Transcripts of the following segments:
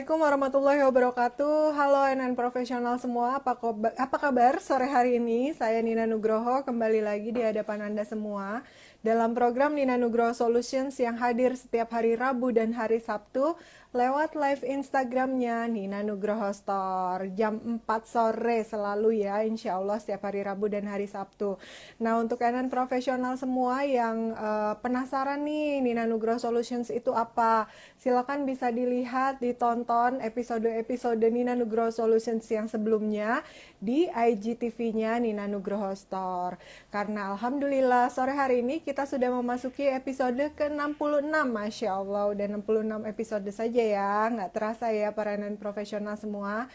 Assalamualaikum warahmatullahi wabarakatuh. Halo NN profesional semua, apa kabar sore hari ini? Saya Nina Nugroho, kembali lagi di hadapan Anda semua dalam program Nina Nugroho Solutions yang hadir setiap hari Rabu dan hari Sabtu lewat live Instagramnya Nina Nugroho Store jam 4 sore selalu ya, insya Allah setiap hari Rabu dan hari Sabtu. Nah, untuk NN profesional semua yang penasaran nih Nina Nugroho Solutions itu apa, silakan bisa dilihat, ditonton episode-episode Nina Nugroho Solutions yang sebelumnya di IGTV-nya Nina Nugroho Store. Karena alhamdulillah sore hari ini kita sudah memasuki episode ke-66, Masya Allah, udah 66 episode saja ya, nggak terasa ya para NN profesional semua.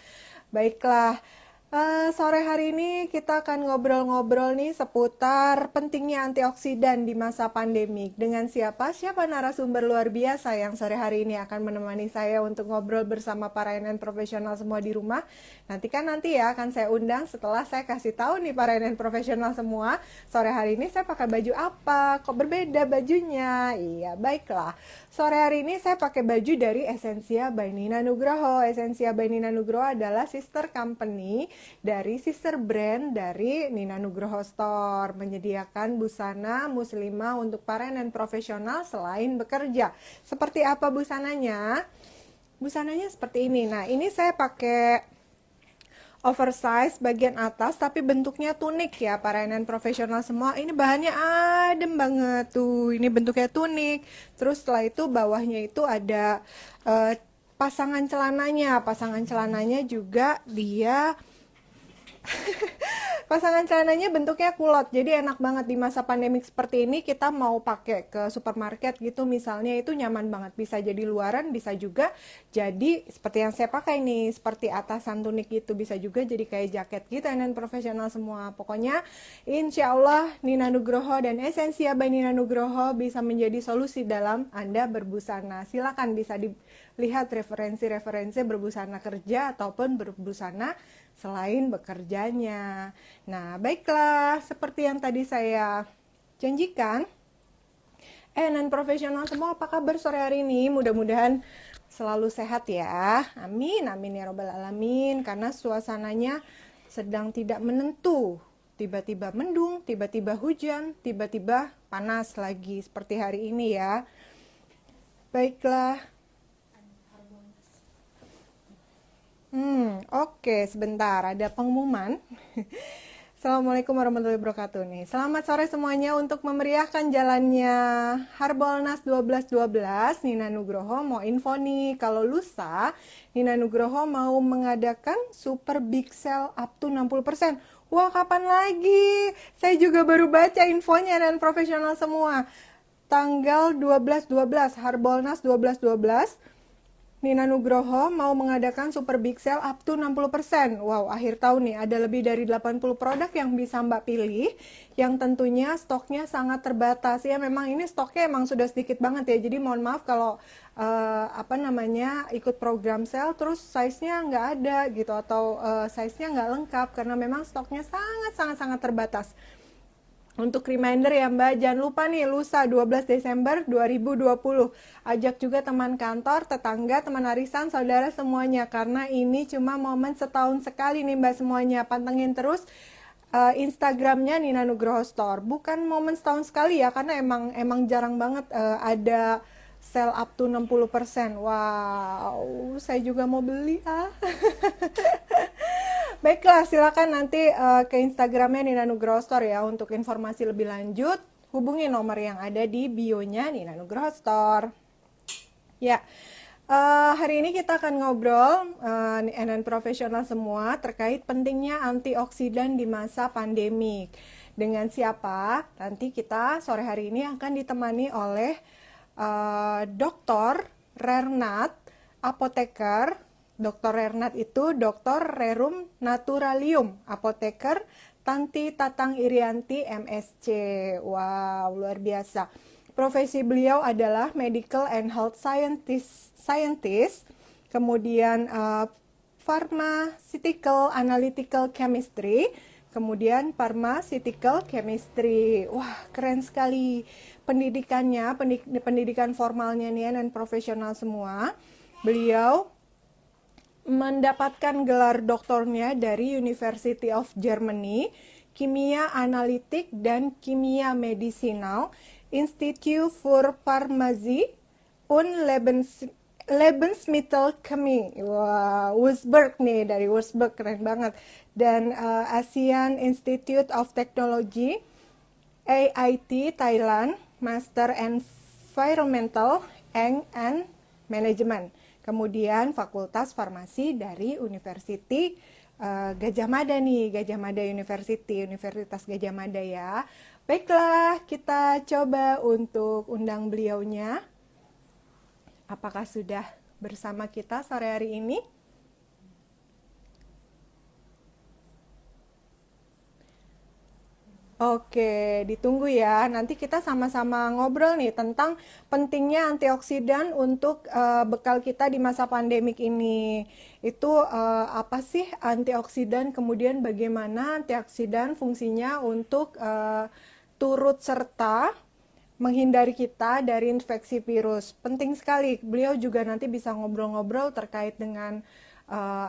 Baiklah, sore hari ini kita akan ngobrol-ngobrol nih seputar pentingnya antioksidan di masa pandemik. Dengan siapa? Siapa narasumber luar biasa yang sore hari ini akan menemani saya untuk ngobrol bersama para NN profesional semua di rumah. Nanti ya akan saya undang setelah saya kasih tahu nih para NN profesional semua, sore hari ini saya pakai baju apa, kok berbeda bajunya. Iya, baiklah. Sore hari ini saya pakai baju dari Essensia by Nina Nugroho. Essensia by Nina Nugroho adalah sister company dari sister brand dari Nina Nugroho Store, menyediakan busana muslimah untuk para NN profesional selain bekerja. Seperti apa busananya? Busananya seperti ini. Nah, ini saya pakai oversize bagian atas tapi bentuknya tunik ya para NN profesional semua. Ini bahannya adem banget tuh. Ini bentuknya tunik. Terus setelah itu bawahnya itu ada pasangan celananya. Pasangan celananya juga dia pasangan celananya bentuknya kulot, jadi enak banget di masa pandemik seperti ini. Kita mau pakai ke supermarket gitu misalnya, itu nyaman banget, bisa jadi luaran, bisa juga jadi seperti yang saya pakai nih, seperti atasan tunik gitu, bisa juga jadi kayak jaket gitu. Dan profesional semua, pokoknya insya Allah Nina Nugroho dan Essensia by Nina Nugroho bisa menjadi solusi dalam Anda berbusana. Silakan bisa dilihat referensi-referensi berbusana kerja ataupun berbusana selain bekerjanya. Nah, baiklah, seperti yang tadi saya janjikan, NN profesional semua, apa kabar sore hari ini? Mudah-mudahan selalu sehat ya. Amin, amin ya robbal alamin. Karena suasananya sedang tidak menentu. Tiba-tiba mendung, tiba-tiba hujan, tiba-tiba panas lagi seperti hari ini ya. Baiklah. Oke, sebentar, ada pengumuman. Assalamualaikum warahmatullahi wabarakatuh nih. Selamat sore semuanya. Untuk memeriahkan jalannya Harbolnas 1212, Nina Nugroho mau info nih, kalau lusa Nina Nugroho mau mengadakan super big sale up to 60%. Wah, kapan lagi? Saya juga baru baca infonya dan profesional semua. Tanggal 12-12, Harbolnas 12-12, Nina Nugroho mau mengadakan super big sale up to 60%. Wow, akhir tahun nih ada lebih dari 80 produk yang bisa Mbak pilih, yang tentunya stoknya sangat terbatas. Ya, memang ini stoknya emang sudah sedikit banget ya. Jadi mohon maaf kalau ikut program sale terus size-nya nggak ada gitu, atau size-nya nggak lengkap, karena memang stoknya sangat terbatas. Untuk reminder ya Mbak, jangan lupa nih lusa 12 Desember 2020. Ajak juga teman kantor, tetangga, teman arisan, saudara semuanya. Karena ini cuma momen setahun sekali nih Mbak semuanya. Pantengin terus Instagramnya Nina Nugroho Store. Bukan momen setahun sekali ya, karena emang jarang banget ada sale up to 60%. Wow, saya juga mau beli ah. Baiklah, silakan nanti ke Instagramnya Nina Nugroho Store ya untuk informasi lebih lanjut. Hubungi nomor yang ada di bio-nya Nina Nugroho Store. Ya, hari ini kita akan ngobrol NN profesional semua terkait pentingnya antioksidan di masa pandemik. Dengan siapa? Nanti kita sore hari ini akan ditemani oleh Dr. Rernat, apoteker. Dr. Rernat itu Dr. Rerum Naturalium, apoteker Tanti Tatang Irianti MSc. Wow, luar biasa. Profesi beliau adalah Medical and Health Scientist, kemudian Pharmaceutical Analytical Chemistry, kemudian Pharmaceutical Chemistry. Wah, keren sekali pendidikannya, pendidikan formalnya nih dan profesional semua. Beliau mendapatkan gelar doktornya dari University of Germany, Kimia Analitik dan Kimia Medicinal, Institute for Pharmacy und Lebensmittelchemie. Wah, Wurzburg nih, dari Wurzburg, keren banget. Dan Asian Institute of Technology, AIT Thailand, Master Environmental and Management. Kemudian Fakultas Farmasi dari University Gajah Mada nih, Gajah Mada University, Universitas Gajah Mada ya. Baiklah, kita coba untuk undang beliaunya. Apakah sudah bersama kita sore hari ini? Oke, ditunggu ya. Nanti kita sama-sama ngobrol nih tentang pentingnya antioksidan untuk bekal kita di masa pandemik ini. Itu apa sih antioksidan? Kemudian bagaimana antioksidan fungsinya untuk turut serta menghindari kita dari infeksi virus. Penting sekali. Beliau juga nanti bisa ngobrol-ngobrol terkait dengan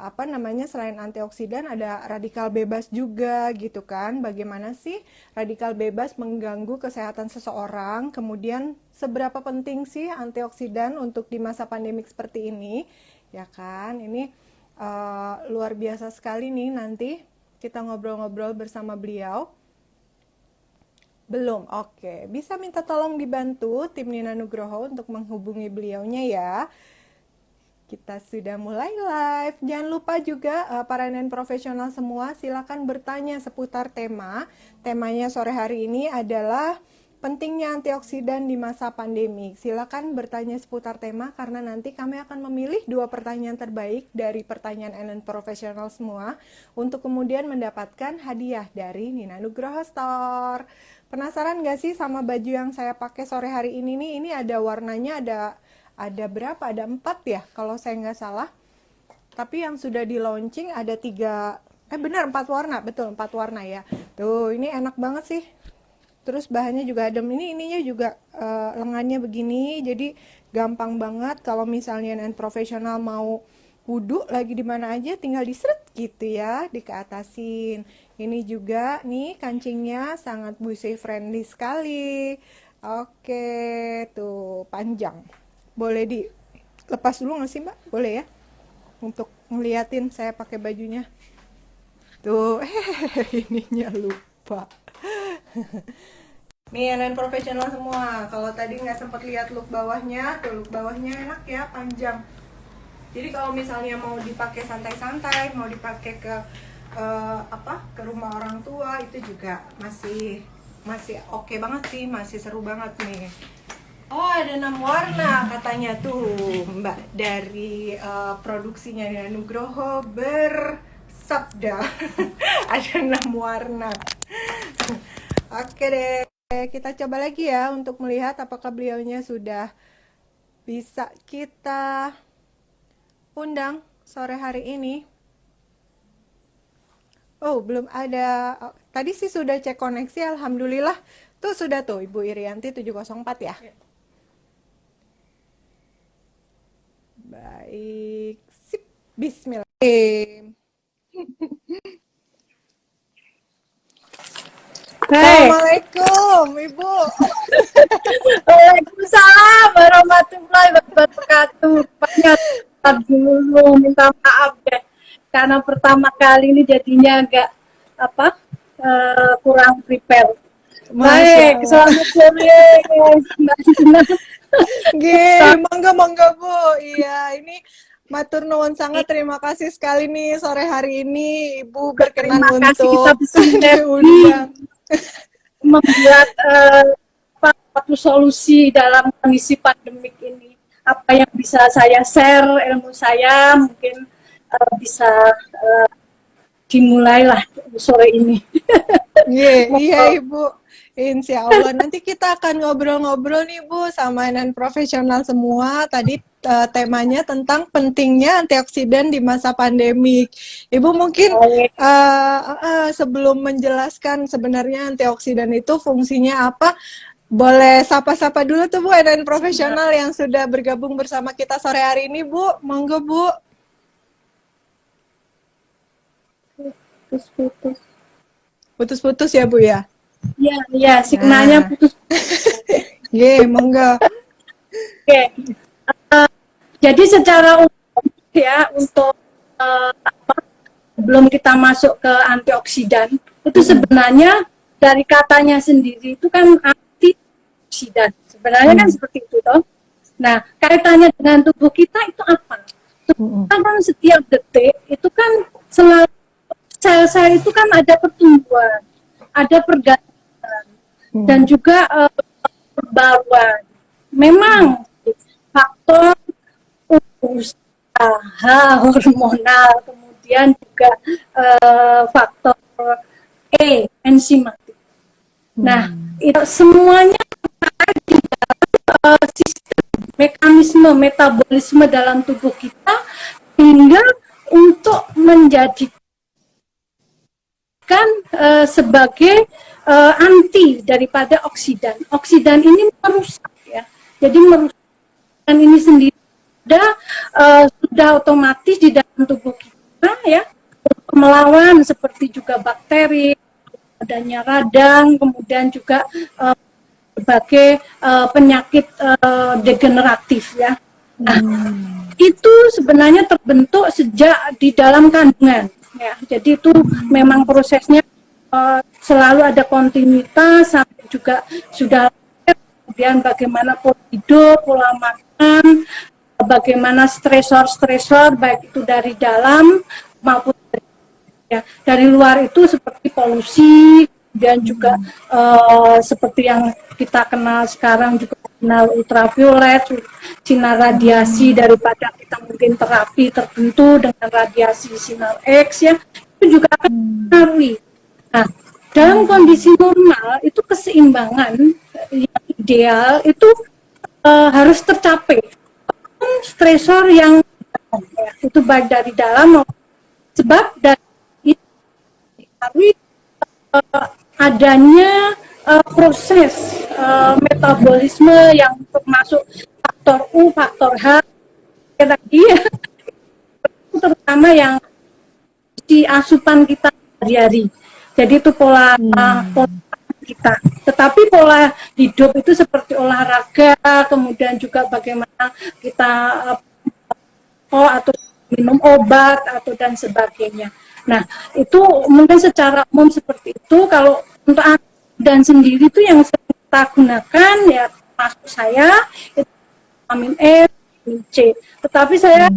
apa namanya, selain antioksidan ada radikal bebas juga gitu kan. Bagaimana sih radikal bebas mengganggu kesehatan seseorang? Kemudian seberapa penting sih antioksidan untuk di masa pandemik seperti ini? Ya kan? Ini luar biasa sekali nih, nanti kita ngobrol-ngobrol bersama beliau. Belum, oke. Bisa minta tolong dibantu tim Nina Nugroho untuk menghubungi beliaunya ya. Kita sudah mulai live. Jangan lupa juga para NN profesional semua silakan bertanya seputar tema. Temanya sore hari ini adalah pentingnya antioksidan di masa pandemi. Silakan bertanya seputar tema karena nanti kami akan memilih 2 pertanyaan terbaik dari pertanyaan NN profesional semua untuk kemudian mendapatkan hadiah dari Nina Nugroho Store. Penasaran gak sih sama baju yang saya pakai sore hari ini nih? Ini ada warnanya, ada berapa? Ada 4 ya kalau saya nggak salah. Tapi yang sudah di launching ada 3, benar 4 warna, betul 4 warna ya. Tuh, ini enak banget sih. Terus bahannya juga adem. Ininya juga lengannya begini, jadi gampang banget kalau misalnya non profesional mau wudhu lagi di mana aja tinggal diseret gitu ya, dikeatasin. Ini juga nih kancingnya sangat busi friendly sekali. Oke, tuh panjang. Boleh dilepas dulu nggak sih Mbak? Boleh ya? Untuk ngeliatin saya pakai bajunya. Tuh, ininya lupa. Nih, NN profesional semua. Kalau tadi nggak sempat lihat look bawahnya, tuh look bawahnya enak ya, panjang. Jadi kalau misalnya mau dipakai santai-santai, mau dipakai ke ke rumah orang tua, itu juga masih oke banget sih, masih seru banget nih. Oh, ada 6 warna katanya tuh Mbak dari produksinya Nina Nugroho bersabda. Ada 6 warna. Oke deh, kita coba lagi ya untuk melihat apakah beliaunya sudah bisa kita undang sore hari ini. Oh, belum ada. Tadi sih sudah cek koneksi, alhamdulillah. Tuh sudah tuh Ibu Irianti 704 ya. Baik, sip. Bismillah. Assalamualaikum, Ibu. Waalaikumsalam warahmatullahi wabarakatuh. Banyak dulu minta maaf deh karena pertama kali ini jadinya agak kurang prepare. Baik, selamat sore Mbak Dina. Mangga Bu. Iya, ini matur nuwun sangat, terima kasih sekali nih sore hari ini Ibu berkenan untuk kita bisa diundang. Membuat satu solusi dalam kondisi pandemik ini. Apa yang bisa saya share, ilmu saya mungkin bisa dimulailah sore ini. Iya Ibu. Insya Allah nanti kita akan ngobrol-ngobrol nih Bu sama non profesional semua. Tadi temanya tentang pentingnya antioksidan di masa pandemik. Ibu mungkin sebelum menjelaskan sebenarnya antioksidan itu fungsinya apa, boleh sapa-sapa dulu tuh Bu non profesional yang sudah bergabung bersama kita sore hari ini Bu. Monggo Bu. putus. Putus-putus ya Bu ya? Ya, ya, signalnya Nah, putus. monggo. Oke. Jadi secara umum ya untuk apa, sebelum kita masuk ke antioksidan itu sebenarnya dari katanya sendiri itu kan antioksidan. Sebenarnya kan seperti itu toh. Nah, kaitannya dengan tubuh kita itu apa? Kita kan setiap detik itu kan selalu sel-sel itu kan ada pertumbuhan, ada pergantian, dan juga perbaruan. Memang faktor usaha hormonal, kemudian juga faktor enzimatik. Nah, itu semuanya sistem mekanisme metabolisme dalam tubuh kita hingga untuk menjadikan sebagai anti daripada oksidan. Oksidan ini merusak ya. Jadi merusak ini sendiri sudah otomatis di dalam tubuh kita ya, melawan seperti juga bakteri, adanya radang, kemudian juga berbagai penyakit degeneratif ya. Nah, itu sebenarnya terbentuk sejak di dalam kandungan ya. Jadi itu memang prosesnya selalu ada kontinuitas sampai juga sudah, kemudian bagaimana pola hidup, pola makan, bagaimana stresor-stresor baik itu dari dalam maupun dari luar itu seperti polusi dan juga seperti yang kita kenal sekarang juga sinar ultraviolet, sinar radiasi daripada kita mungkin terapi tertentu dengan radiasi sinar X ya, itu juga akan mempengaruhi. Nah, dalam kondisi normal itu keseimbangan yang ideal itu harus tercapai. Stresor yang ya, itu baik dari dalam sebab dari adanya proses metabolisme yang termasuk faktor U, faktor H tadi ya, terutama yang di asupan kita sehari-hari. Jadi itu pola kita. Tetapi pola hidup itu seperti olahraga, kemudian juga bagaimana kita atau minum obat atau dan sebagainya. Nah, itu mungkin secara umum seperti itu. Kalau untuk dan sendiri itu yang kita gunakan ya, termasuk saya itu vitamin E, vitamin C. Tetapi saya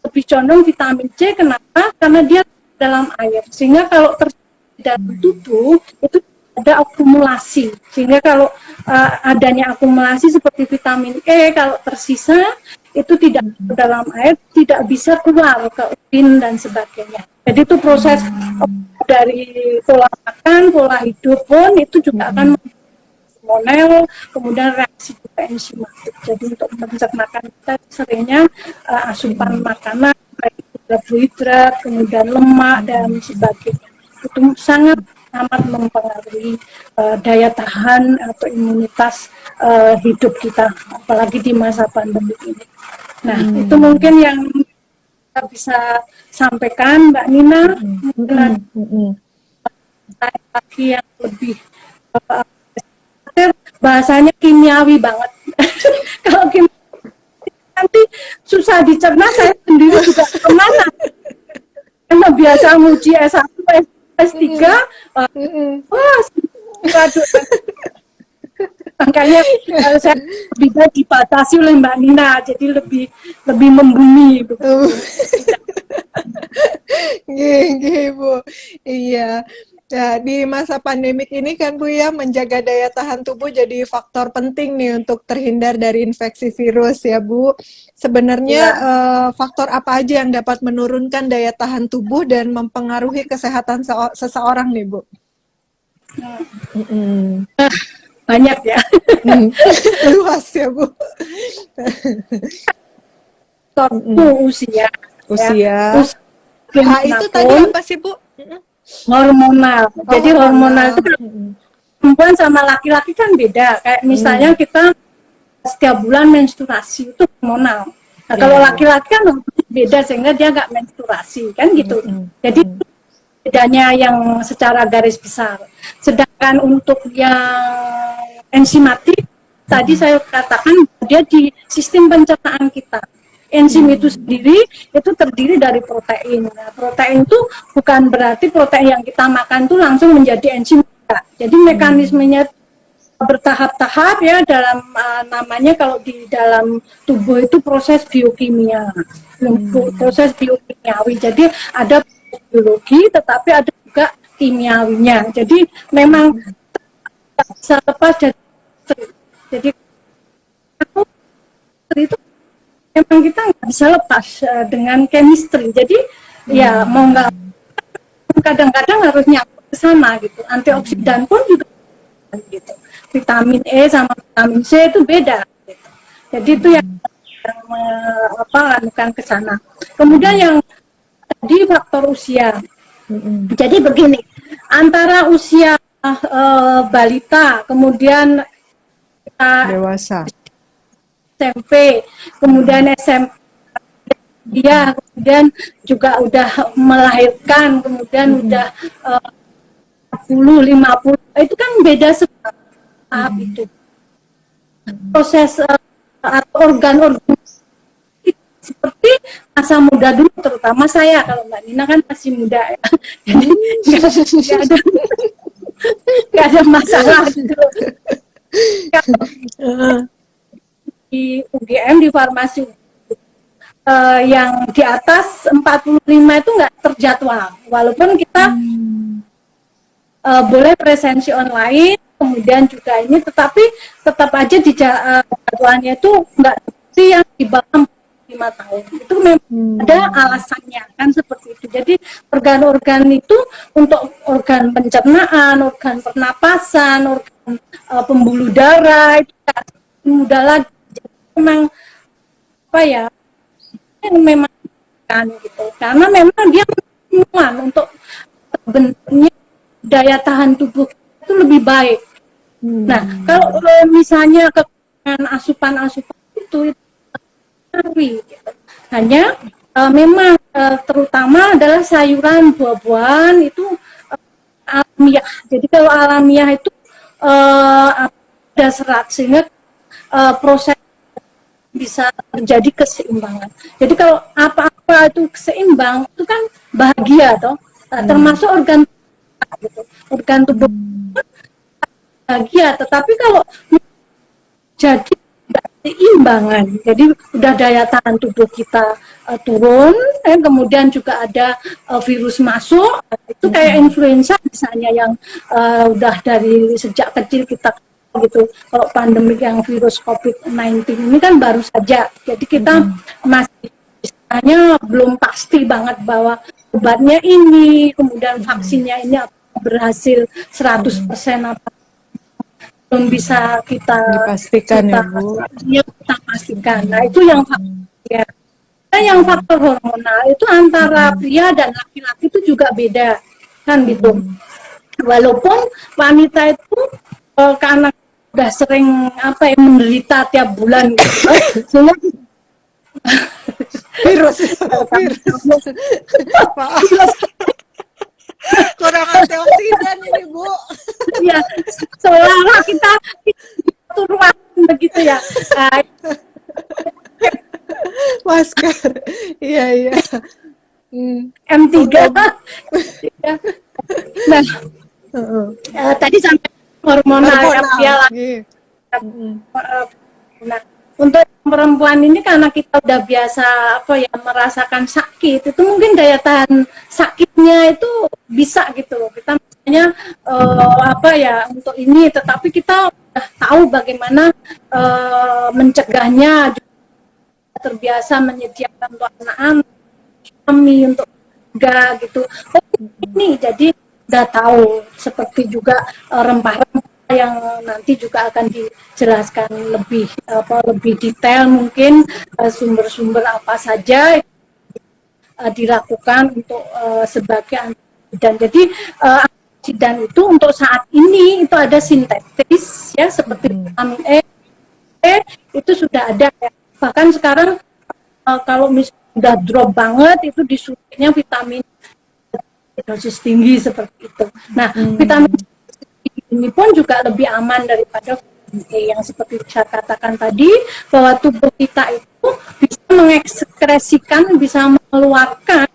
lebih condong vitamin C. Kenapa? Karena dia dalam air. Sehingga kalau terjadi dalam tubuh itu ada akumulasi. Sehingga kalau adanya akumulasi seperti vitamin E, kalau tersisa itu tidak dalam air, tidak bisa keluar ke urin dan sebagainya. Jadi itu proses dari pola makan, pola hidup pun itu juga akan hormonal, kemudian reaksi juga enzimatik. Jadi untuk pencernaan kita seringnya asupan makanan, baik karbohidrat, kemudian lemak dan sebagainya. Itu sangat amat mempengaruhi daya tahan atau imunitas hidup kita, apalagi di masa pandemi ini. Nah, itu mungkin yang kita bisa sampaikan, Mbak Nina. Lagi yang lebih bahasanya kimiawi banget. Kalau nanti susah dicerna, saya sendiri juga kemana. Karena biasa nguji S1, S3, wah, waduh. Makanya saya bisa dibatasi oleh Mbak Nina, jadi lebih membumi. Gih, Bu. Iya. Ya, di masa pandemik ini kan Bu ya, menjaga daya tahan tubuh jadi faktor penting nih untuk terhindar dari infeksi virus ya Bu. Sebenarnya faktor apa aja yang dapat menurunkan daya tahan tubuh dan mempengaruhi kesehatan seseorang nih Bu? Banyak ya. Luas ya Bu. Usia. Ya. itu tadi apa sih Bu? Hormonal. Jadi hormonal itu perempuan sama laki-laki kan beda. Kayak misalnya kita setiap bulan menstruasi itu hormonal. Nah, kalau laki-laki kan beda sehingga dia nggak menstruasi kan gitu. Jadi bedanya yang secara garis besar. Sedangkan untuk yang enzimatik, tadi saya katakan dia di sistem pencernaan kita. Enzim itu sendiri itu terdiri dari protein. Nah, protein itu bukan berarti protein yang kita makan itu langsung menjadi enzim. Jadi mekanismenya bertahap-tahap ya dalam namanya kalau di dalam tubuh itu proses biokimia. Proses biokimiawi. Jadi ada biologi tetapi ada juga kimiawinya. Jadi memang bisa lepas dari jadi aku itu memang kita nggak bisa lepas dengan chemistry. Jadi ya mau nggak kadang-kadang harus nyambung ke sana gitu. Antioksidan pun juga gitu. Vitamin E sama vitamin C itu beda. Gitu. Jadi itu yang lakukan ke sana. Kemudian yang tadi faktor usia. Jadi begini, antara usia balita, kemudian Dewasa. SMP, kemudian SMP dia kemudian juga udah melahirkan, kemudian udah 40, 50, itu kan beda tahap itu. Proses atau organ-organ seperti masa muda dulu, terutama saya, kalau Mbak Nina kan masih muda ya. Jadi nggak ada masalah gitu. Di UGM di farmasi yang di atas 45 itu nggak terjadwal, walaupun kita boleh presensi online, kemudian juga ini, tetapi tetap aja di jadwalnya itu nggak seperti yang di bawah 5 tahun. Itu memang ada alasannya kan seperti itu. Jadi organ-organ itu untuk organ pencernaan, organ pernapasan, organ pembuluh darah itu mudah lagi. Memang apa ya? Memang kan gitu. Karena memang dia untuk bentuknya daya tahan tubuh itu lebih baik. Nah, kalau misalnya kekurangan asupan-asupan itu gitu. Hanya memang terutama adalah sayuran, buah-buahan itu alamiah. Jadi kalau alamiah itu ada serat sehingga proses bisa terjadi keseimbangan. Jadi kalau apa-apa itu seimbang itu kan bahagia toh. Termasuk organ gitu. Organ tubuh bahagia, tetapi kalau jadi tidak seimbangan, jadi udah daya tahan tubuh kita turun, kemudian juga ada virus masuk, itu kayak influenza misalnya yang udah dari sejak kecil kita gitu. Kalau pandemi yang virus COVID-19 ini kan baru saja, jadi kita masih istilahnya belum pasti banget bahwa obatnya ini, kemudian vaksinnya ini berhasil 100% apa, belum bisa kita dipastikan ya Bu. Ya, kita pastikan. Nah itu yang ya. Nah, yang faktor hormonal itu antara pria dan laki-laki itu juga beda kan gitu. Walaupun wanita itu karena udah sering apa ya menderita tiap bulan gitu, sehingga virus maaf kurang antioksidan ini Bu. Ya seolah-olah kita satu ruangan begitu ya. Masker iya M3 nah tadi sampai hormonal ya. Nah untuk perempuan ini karena kita udah biasa apa ya merasakan sakit, itu mungkin daya tahan sakitnya itu bisa gitu loh. Kita misalnya apa ya untuk ini, tetapi kita udah tahu bagaimana mencegahnya, terbiasa menyediakan untuk anak-anak kami untuk juga gitu. Ini jadi udah tahu, seperti juga rempah-rempah yang nanti juga akan dijelaskan lebih lebih detail mungkin sumber-sumber apa saja dilakukan untuk sebagai antioksidan. Jadi antioksidan itu untuk saat ini itu ada sintetis ya seperti vitamin E itu sudah ada ya. Bahkan sekarang kalau misalnya udah drop banget itu disuntiknya vitamin D dosis tinggi seperti itu. Nah, vitamin C ini pun juga lebih aman daripada vitamin E yang seperti saya katakan tadi, bahwa tubuh kita itu bisa mengekskresikan, bisa mengeluarkan,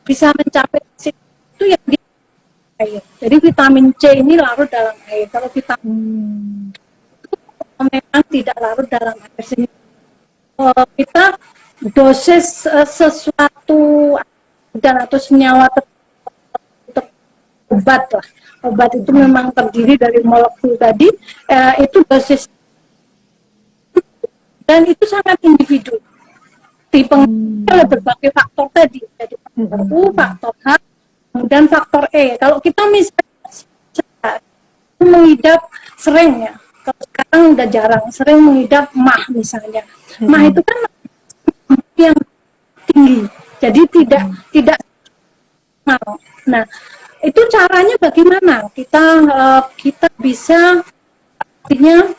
bisa mencapai itu yang di air. Jadi vitamin C ini larut dalam air. Kalau vitamin memang tidak larut dalam air, sehingga kita dosis sesuatu dan atau senyawa obat lah. Obat itu memang terdiri dari molekul tadi, itu dosis, dan itu sangat individu. Dipengaruhi oleh berbagai faktor tadi, jadi faktor U, faktor H, kemudian faktor E. Kalau kita misalnya mengidap sering ya, kalau sekarang udah jarang, sering mengidap MAH misalnya. MAH itu kan yang tinggi, jadi tidak mau. Nah, itu caranya bagaimana? Kita bisa artinya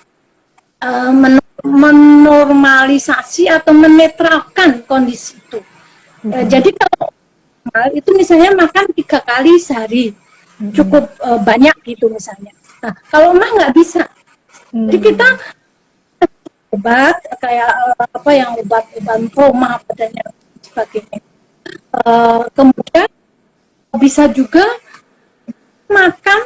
menormalisasi atau menetralkan kondisi itu. Jadi kalau normal itu misalnya makan 3 kali sehari, cukup banyak gitu misalnya. Nah, kalau mah nggak bisa. Jadi kita obat kayak apa yang obat proma apa dan sebagainya. Kemudian bisa juga makan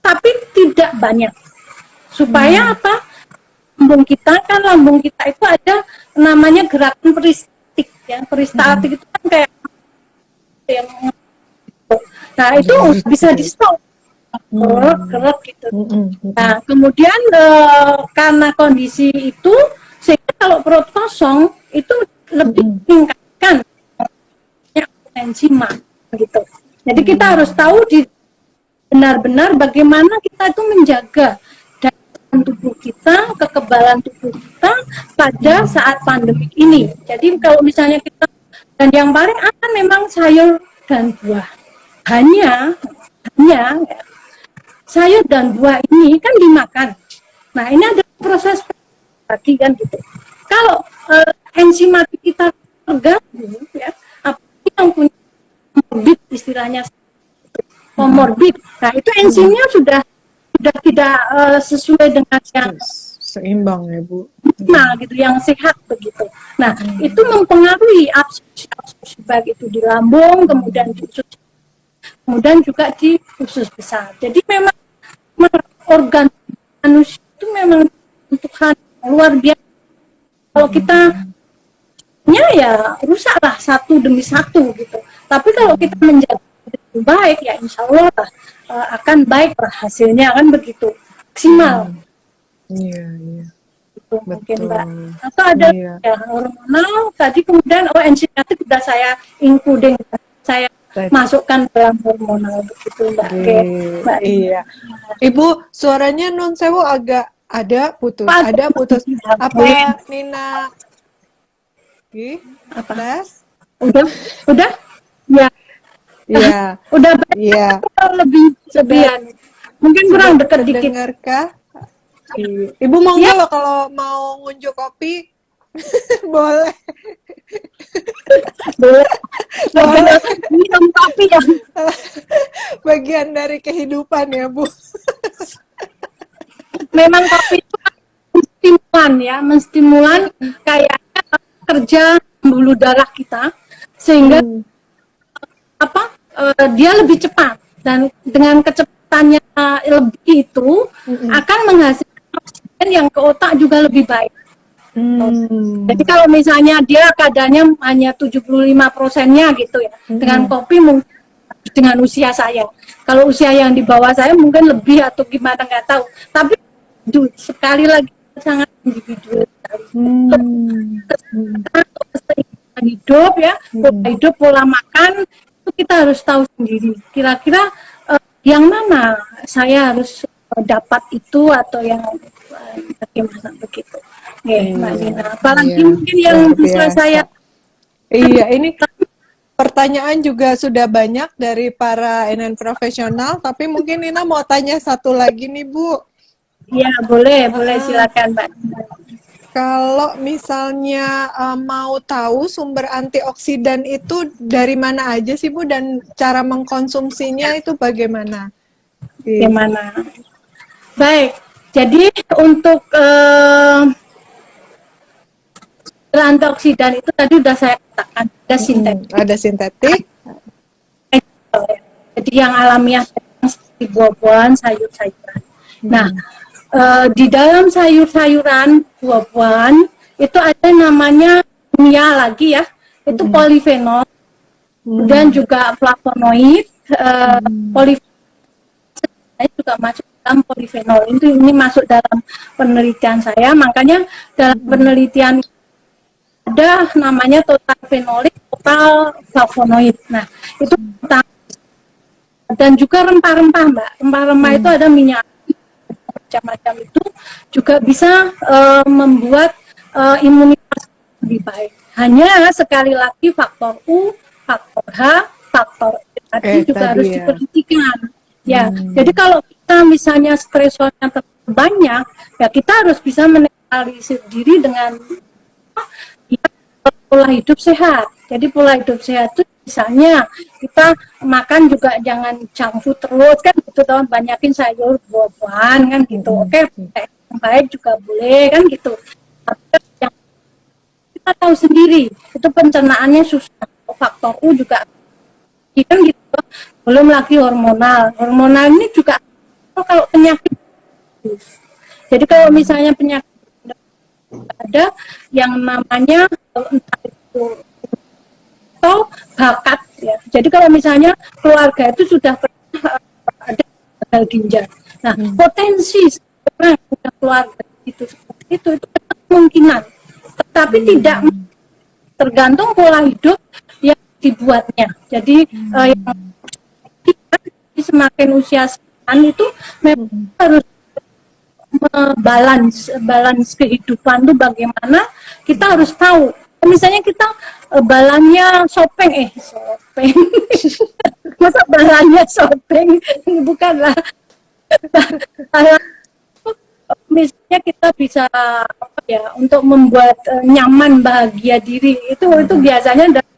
tapi tidak banyak, supaya apa, lambung kita itu ada namanya gerakan peristaltik ya. Peristaltik itu kan kayak yang, nah itu bisa di stop, gerak gitu. Nah kemudian karena kondisi itu, sehingga kalau perut kosong itu lebih meningkatkan enzima gitu. Jadi kita harus tahu benar-benar bagaimana kita itu menjaga daya tubuh kita, kekebalan tubuh kita pada saat pandemi ini. Jadi kalau misalnya kita, dan yang paling aman memang sayur dan buah. Hanya ya, sayur dan buah ini kan dimakan. Nah ini ada proses lagi kan gitu. Kalau enzimatik kita terganggu ya, yang punya komorbid, istilahnya komorbid. Nah itu enzimnya sudah tidak sesuai dengan yang seimbang ya Bu. Nah gitu, yang sehat begitu. Nah itu mempengaruhi absorpsi baik itu di lambung, kemudian di usus, kemudian juga di usus besar. Jadi memang organ manusia itu memang untuk hal luar biasa. Kalau kita ya rusaklah satu demi satu gitu. Tapi kalau kita menjaga dengan baik ya insya Allah akan baik lah hasilnya, kan begitu, maksimal. Iya, iya. Itu mungkin Mbak. Betul. Atau ada Iya. ya hormonal tadi, kemudian enzimatik sudah saya including, saya masukkan dalam hormonal begitu Mbak. Oke, Mbak. Iya. Ibu suaranya non sewu agak ada putus. Ada putus. Apa Nina? Apa? Tes? Udah? Ya. Iya. Udah Iya. lebih sebian. Mungkin kurang dekat dikit. Dengarkah? Iya. Ibu mau nggak loh kalau mau ngunjuk kopi? Boleh. Boleh. Minum kopi ya. Bagian dari kehidupan ya Bu. Memang kopi itu stimulan ya, menstimulan kayaknya kerja pembuluh darah kita, sehingga dia lebih cepat, dan dengan kecepatannya lebih itu akan menghasilkan oksigen yang ke otak juga lebih baik. Jadi kalau misalnya dia kadarnya hanya 75%-nya gitu ya, dengan kopi mungkin dengan usia saya. Kalau usia yang di bawah saya mungkin lebih atau gimana nggak tahu. Tapi sekali lagi sangat individual. Hidup ya, pola hidup, pola makan itu kita harus tahu sendiri. Kira-kira yang mana saya harus dapat itu atau yang bagaimana begitu. Mbak Nina. Apalagi mungkin yang bisa saya. Iya, ini pertanyaan juga sudah banyak dari para NN profesional, tapi mungkin Nina mau tanya satu lagi nih Bu. Iya, boleh silakan Mbak. Kalau misalnya mau tahu sumber antioksidan itu dari mana aja sih Bu, dan cara mengkonsumsinya itu bagaimana? Gimana? Baik, jadi untuk antioksidan itu tadi udah saya katakan, ada sintetik. Ada sintetik. Jadi yang alamiah seperti buah-buahan, sayur-sayuran. Nah, di dalam sayur-sayuran, buah-buahan itu ada namanya kimia lagi ya, itu polifenol, dan juga flavonoid, polifenol juga masuk dalam polifenol. Ini masuk dalam penelitian saya, makanya dalam penelitian ada namanya total fenolik, total flavonoid. Nah, itu dan juga rempah-rempah, Mbak. Rempah-rempah itu ada minyak macam-macam, itu juga bisa membuat imunitas lebih baik. Hanya sekali lagi faktor U, faktor H, faktor E tadi juga harus diperhatikan. Ya, jadi kalau kita misalnya stresornya terlalu banyak, ya kita harus bisa menetralisir diri dengan pola hidup sehat. Jadi pola hidup sehat itu misalnya kita makan juga jangan junk food terus kan gitu, tahun banyakin sayur buah-buahan kan gitu. Oke, yang baik juga boleh kan gitu. Tapi yang kita tahu sendiri itu pencernaannya susah. Faktor U juga kan gitu. Belum lagi hormonal. Hormonal ini juga kalau penyakit. Jadi kalau misalnya penyakit ada yang namanya entah itu atau bakat ya. Jadi kalau misalnya keluarga itu sudah pernah ada gagal ginjal. Nah, potensi seorang keluarga itu seperti itu kemungkinan, tetapi tidak tergantung pola hidup yang dibuatnya. Jadi yang semakin usia sekian itu memang harus balance kehidupan tuh bagaimana, kita harus tahu. Misalnya kita balannya sopeng masa balannya sopeng, bukanlah. Misalnya kita bisa apa ya, untuk membuat nyaman bahagia diri itu biasanya dari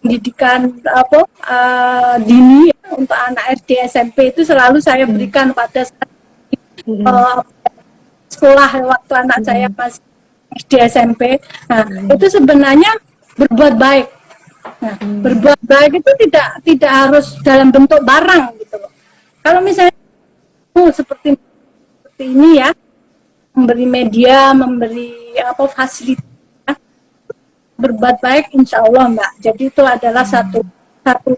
pendidikan apa dini ya, untuk anak SD SMP itu selalu saya berikan pada saat sekolah waktu anak saya masih SD SMP. Nah, itu sebenarnya berbuat baik. Nah, berbuat baik itu tidak harus dalam bentuk barang gitu loh. Kalau misalnya seperti ini ya, memberi media, memberi apa fasilitas, berbuat baik, insya Allah Mbak. Jadi itu adalah satu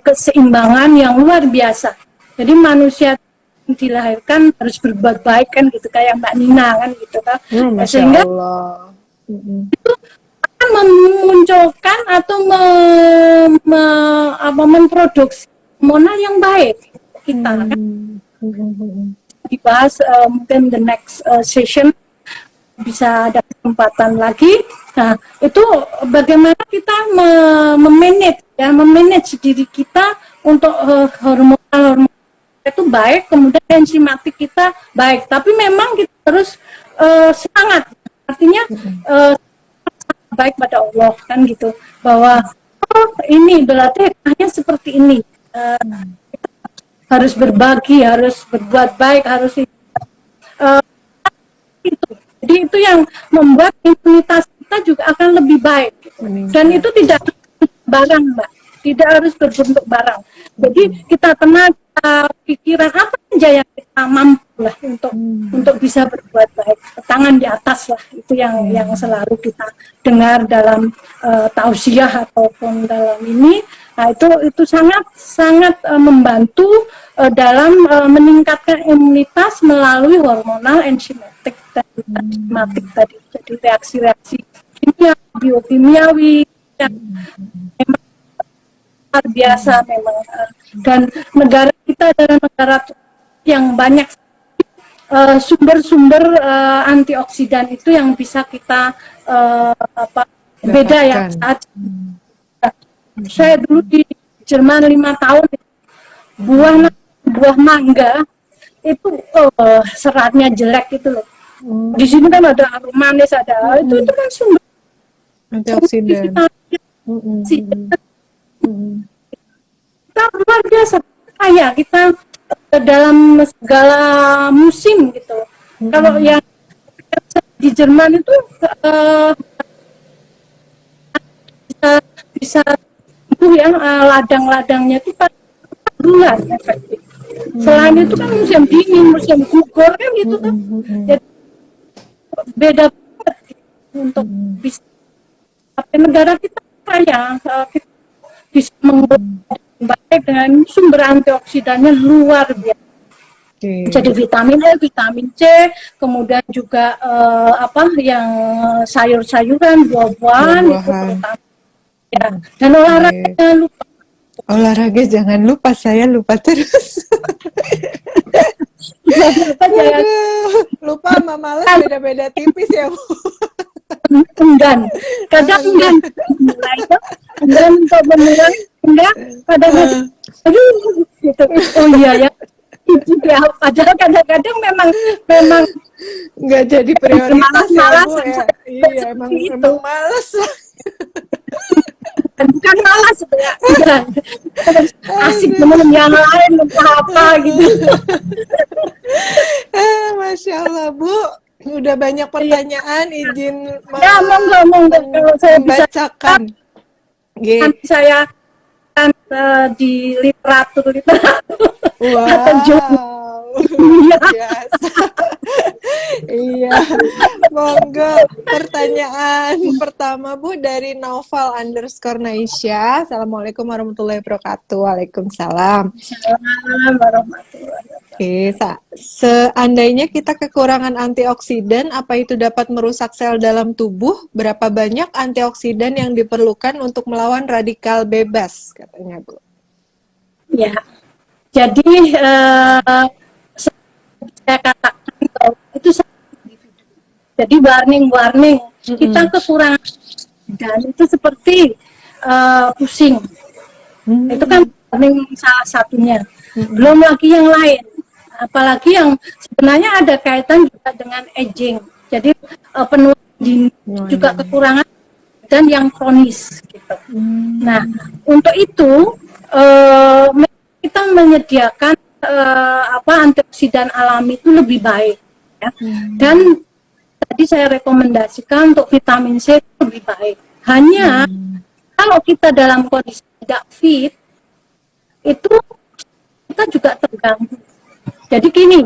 keseimbangan yang luar biasa. Jadi manusia dilahirkan harus berbuat baik kan gitu, kayak Mbak Nina kan gitu kan. Sehingga itu akan memunculkan atau memproduksi hormonal yang baik kita kan. Dibahas mungkin the next session bisa ada kesempatan lagi. Nah, itu bagaimana kita memanage diri kita untuk hormonal itu baik, kemudian enzimatik kita baik, tapi memang kita harus semangat, artinya baik pada Allah kan gitu, bahwa ini berarti hanya seperti ini, harus berbagi, harus berbuat baik, harus itu. Jadi itu yang membuat imunitas kita juga akan lebih baik, dan itu tidak barang Mbak, tidak harus berbentuk barang. Jadi kita tenaga pikiran apa saja yang kita mampu lah untuk bisa berbuat baik, tangan di atas lah, itu yang selalu kita dengar dalam tausiah ataupun dalam ini. Nah, itu sangat membantu dalam meningkatkan imunitas melalui hormonal, enzimatik dan enzimatik tadi. Jadi reaksi-reaksi kimia, biokimiawi yang memang luar biasa memang. Dan negara kita adalah negara yang banyak sumber-sumber antioksidan itu yang bisa kita beda ya. Saat saya dulu di Jerman 5 tahun, buah mangga itu seratnya jelek itu loh. Hmm. Di sini kan ada harum manis, ada itu kan sumber Antioksidan. vitamin Mm-mm, C. mm-mm, mm-mm, Kita luar biasa kaya kita dalam segala musim gitu. Kalau mm-mm. yang di Jerman itu bisa bisa tumbuh ya, ladang-ladangnya itu pada bulan efektif. Selain itu kan musim dingin, musim gugur kan gitu Mm-mm, kan. mm-mm, Jadi beda banget untuk mm-mm. bisa tapi negara kita kaya, kita bisa mengelola baik dengan sumber antioksidannya luar biasa. Jadi Oke. vitamin E, vitamin C, kemudian juga apa yang sayur-sayuran, buah-buahan itu Buah-buahan. terutama ya. Mm-mm. Dan Oke. olahraga lupa. Olahraga jangan lupa, saya lupa terus. Olahraga jangan Aduh, lupa sama males beda-beda tipis ya, Bu. enggan. Kadang Enggak. enggan memulai itu, enggan untuk memulai, enggak. Kadang-kadang, aduh, gitu. Oh iya ya, itu ya. Padahal kadang-kadang memang memang Nggak jadi prioritas ya, Bu malas-malasan ya. Iya, seperti emang itu. emang males. Bukan malas itu ya, enggak. Terus asik Aduh. temen yang lain entah apa gitu. Masya Allah, Bu. Udah banyak Iya. pertanyaan, izin Ya monggo kalau saya bisa membacakan. G. nanti saya kan di literatur atau jurnal Wow, luar ilmiah. biasa. Iya, monggo. Pertanyaan pertama, Bu, dari Noval underscore Naisha. Assalamualaikum warahmatullahi wabarakatuh. Waalaikumsalam. Assalamualaikum warahmatullahi wabarakatuh. Oke, seandainya kita kekurangan antioksidan, apa itu dapat merusak sel dalam tubuh? Berapa banyak antioksidan yang diperlukan untuk melawan radikal bebas? Katanya, Bu. Ya, jadi saya katakan bahwa itu jadi warning kita kekurangan dan itu seperti pusing. Itu kan warning salah satunya. Belum lagi yang lain. Apalagi yang sebenarnya ada kaitan juga dengan aging. Jadi penuaan dini juga kekurangan dan yang kronis gitu. Nah, untuk itu kita menyediakan antioksidan alami itu lebih baik ya. Dan tadi saya rekomendasikan untuk vitamin C itu lebih baik. Hanya kalau kita dalam kondisi tidak fit itu kita juga terganggu. Jadi gini,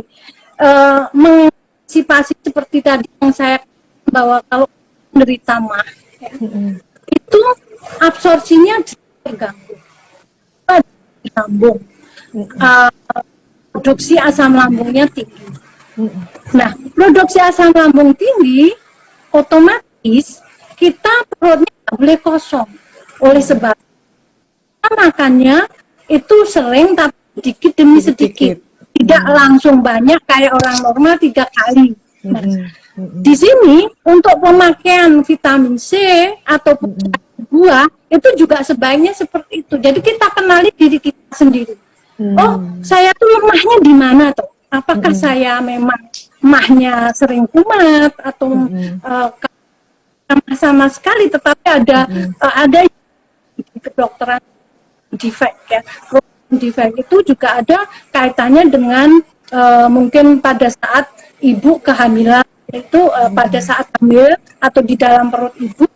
mengantisipasi seperti tadi yang saya bahwa kalau menderita mah ya, itu absorpsinya terganggu. Di lambung, produksi asam lambungnya tinggi. Nah, produksi asam lambung tinggi, otomatis kita perutnya nggak boleh kosong. Oleh sebab makannya itu sering tapi sedikit demi sedikit. Tidak langsung banyak kayak orang normal 3 kali. Nah, di sini untuk pemakaian vitamin C atau buah itu juga sebaiknya seperti itu. Jadi kita kenali diri kita sendiri. Oh, saya tuh lemahnya di mana tuh? Apakah saya memang mahnya sering kumat atau sama sekali, tetapi ada kedokteran defect ya. Defect itu juga ada kaitannya dengan mungkin pada saat ibu kehamilan itu pada saat hamil atau di dalam perut ibu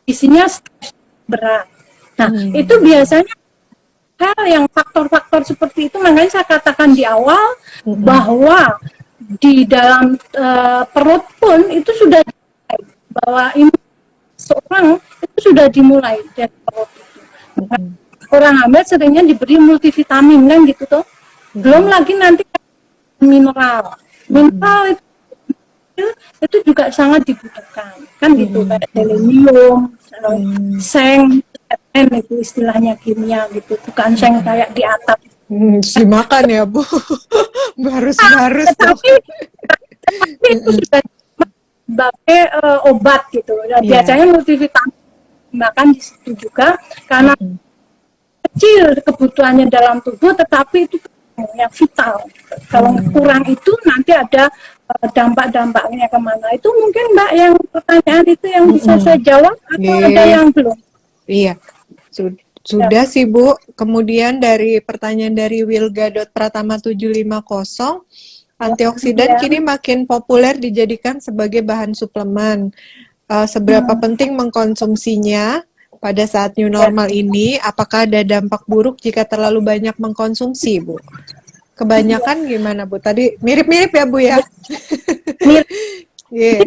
isinya berat. Nah, itu biasanya hal yang faktor-faktor seperti itu, makanya saya katakan di awal bahwa di dalam perut pun itu sudah dimulai, bahwa ini seorang itu sudah dimulai dari perut itu. Orang hamil seringnya diberi multivitamin kan gitu tuh. Belum lagi nanti mineral itu juga sangat dibutuhkan kan gitu, kayak selenium, seng, itu istilahnya kimia gitu, bukan seng kayak di atap. Dimakan ya, Bu. Harus dong. Tetapi itu sudah sebagai obat gitu. Biasanya multivitamin bahkan di situ juga karena kecil kebutuhannya dalam tubuh, tetapi itu yang vital. Kalau kurang itu nanti ada dampak-dampaknya kemana. Itu mungkin Mbak yang pertanyaan itu yang bisa saya Mm-mm. jawab atau ada Iya, yang belum? iya. Ya, Sudah sih Bu. Kemudian dari pertanyaan dari Wilga.Pratama 750, antioksidan ya, kini makin populer dijadikan sebagai bahan suplemen. Seberapa penting mengkonsumsinya pada saat new ya. normal ini? Apakah ada dampak buruk jika terlalu banyak mengkonsumsi, Bu? Kebanyakan gimana, Bu? Tadi mirip-mirip ya, Bu ya? Mirip. Iya,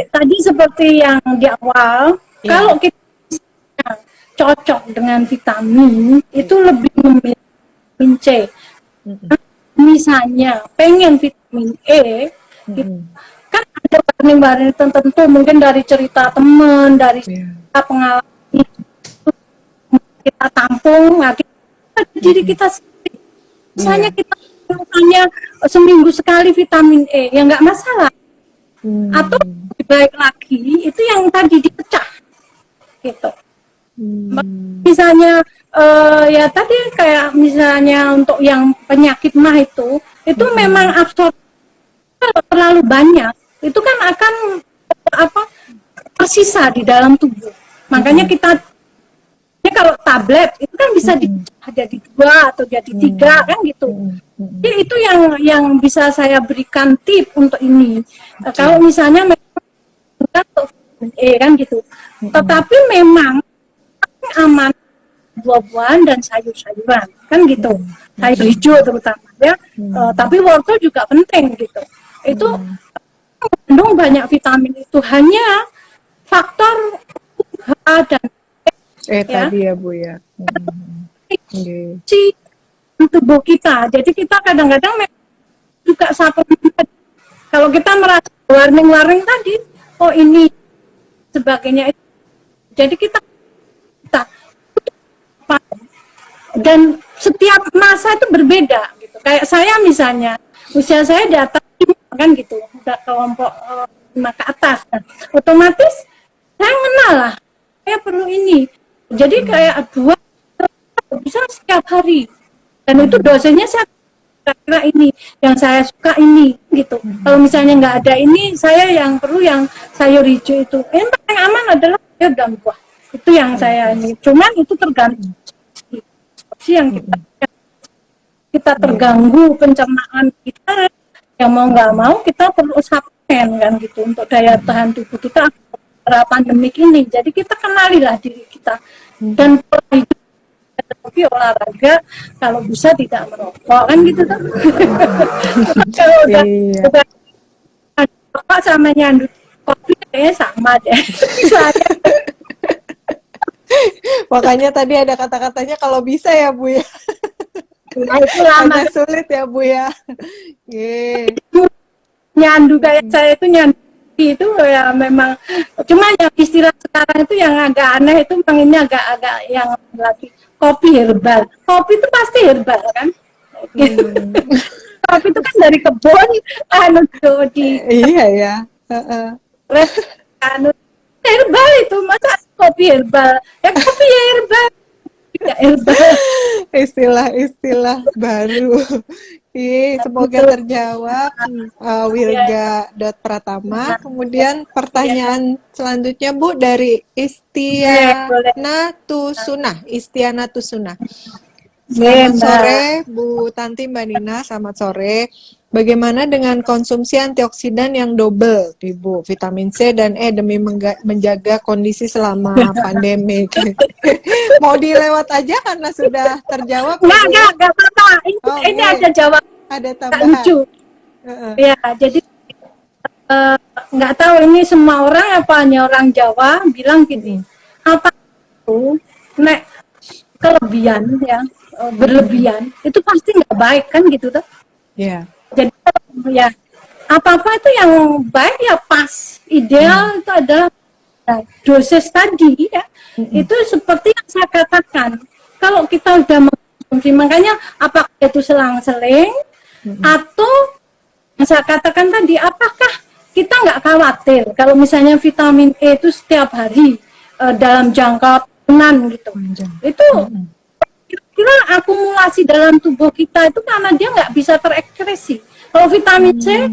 Tadi seperti yang di awal, iya. kalau kita cocok dengan vitamin, itu lebih memilih vitamin C. Mm-mm. Misalnya pengen vitamin E, Mm-mm. kan ada warning-warning tertentu, mungkin dari cerita teman, dari Iya. pengalaman kita tampung, nah diri kita sendiri. Misalnya Iya. kita misalnya seminggu sekali vitamin E, ya nggak masalah. Atau Hmm. lebih baik lagi itu yang tadi dipecah gitu. Hmm. Misalnya ya tadi kayak misalnya untuk yang penyakit mah itu memang absorb terlalu banyak, itu kan akan apa tersisa di dalam tubuh. Makanya kita kalau tablet itu kan bisa jadi 2 atau jadi 3 kan gitu. Jadi itu yang bisa saya berikan tip untuk ini. Kalau misalnya memang untuk kan gitu. Tetapi memang aman buah-buahan dan sayur-sayuran kan gitu. Sayur hijau terutama ya. Tapi wortel juga penting gitu. Itu mengandung banyak vitamin, itu hanya faktor H dan ya Tadi ya, Bu ya. Oke. si tubuh kita. Jadi kita kadang-kadang juga suplemen. Kalau kita merasa warning-warning tadi, oh ini sebagainya itu. Jadi kita dan setiap masa itu berbeda gitu. Kayak saya misalnya, usia saya di atas kan gitu, udah kelompok 5 ke atas. Nah, otomatis saya kenal lah, saya perlu ini. Jadi kayak 2 bisa setiap hari. Dan itu dosanya saya kira ini, yang saya suka ini gitu. Kalau misalnya nggak ada ini, saya yang perlu yang sayur hijau itu. Yang paling aman adalah sayur dan buah. Itu yang saya ini. Cuman itu tergantung yang kita terganggu pencernaan kita, yang mau nggak mau kita perlu suplemen kan gitu untuk daya tahan tubuh kita pada pandemik ini. Jadi kita kenalilah diri kita dan tapi olahraga, kalau bisa tidak merokok kan gitu kan. Kalau udah Iya. merokok sama nyandu kopi kayaknya sama deh. Saya Makanya tadi ada kata-katanya kalau bisa ya, Bu ya. nah, itu lama Agak sulit ya, Bu ya. Ye. nyandu kayak saya itu nyandu itu ya memang, cuma yang istilah sekarang itu yang agak aneh itu memang ini agak-agak yang lagi kopi herbal. Kopi itu pasti herbal kan? Kopi itu kan dari kebun, anu di Iya ya. Heeh. anu herbal itu, masa kopi herbal? Ya kopi ya herbal, tidak herbal. Istilah-istilah baru. Semoga terjawab, Wilga.Pratama. Kemudian pertanyaan selanjutnya, Bu, dari Boleh. Istiana Tusuna. Selamat sore, Bu Tanti, Mbak Nina. Selamat sore. Bagaimana dengan konsumsi antioksidan yang double, Ibu? Vitamin C dan E demi menjaga kondisi selama pandemi. Mau dilewat aja karena sudah terjawab. Enggak apa-apa. Ini Okay. ada jawab. Ada Nggak tambahan. lucu. Ya, jadi nggak tahu ini semua orang apa hanya orang Jawa bilang gini, apa itu nek kelebihan ya, berlebihan itu pasti nggak baik kan gitu tuh. Iya. Jadi ya apa-apa itu yang baik ya pas, ideal itu adalah dosis tadi ya. Itu seperti yang saya katakan, kalau kita udah mengkonsumsi, makanya apakah itu selang-seling atau yang saya katakan tadi, apakah kita nggak khawatir kalau misalnya vitamin E itu setiap hari dalam jangka tahunan gitu, itu kira-kira akumulasi dalam tubuh kita itu karena dia nggak bisa terekspresi. Kalau vitamin C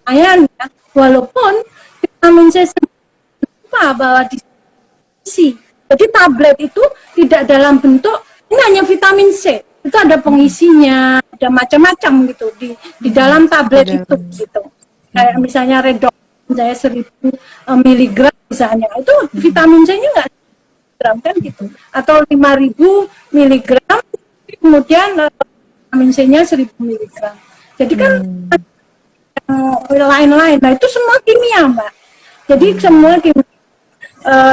lumayan ya, walaupun vitamin C lupa bahwa di isi. Jadi tablet itu tidak dalam bentuk ini hanya vitamin C. Itu ada pengisinya, ada macam-macam gitu di dalam tablet itu gitu. Kayak misalnya Redox misalnya 1000 miligram misalnya. Itu vitamin C-nya enggak gram kan gitu. Atau 5000 miligram kemudian vitamin C-nya 1000 miligram. Jadi kan lain-lain. Nah, itu semua kimia, Mbak. Jadi semua kimia.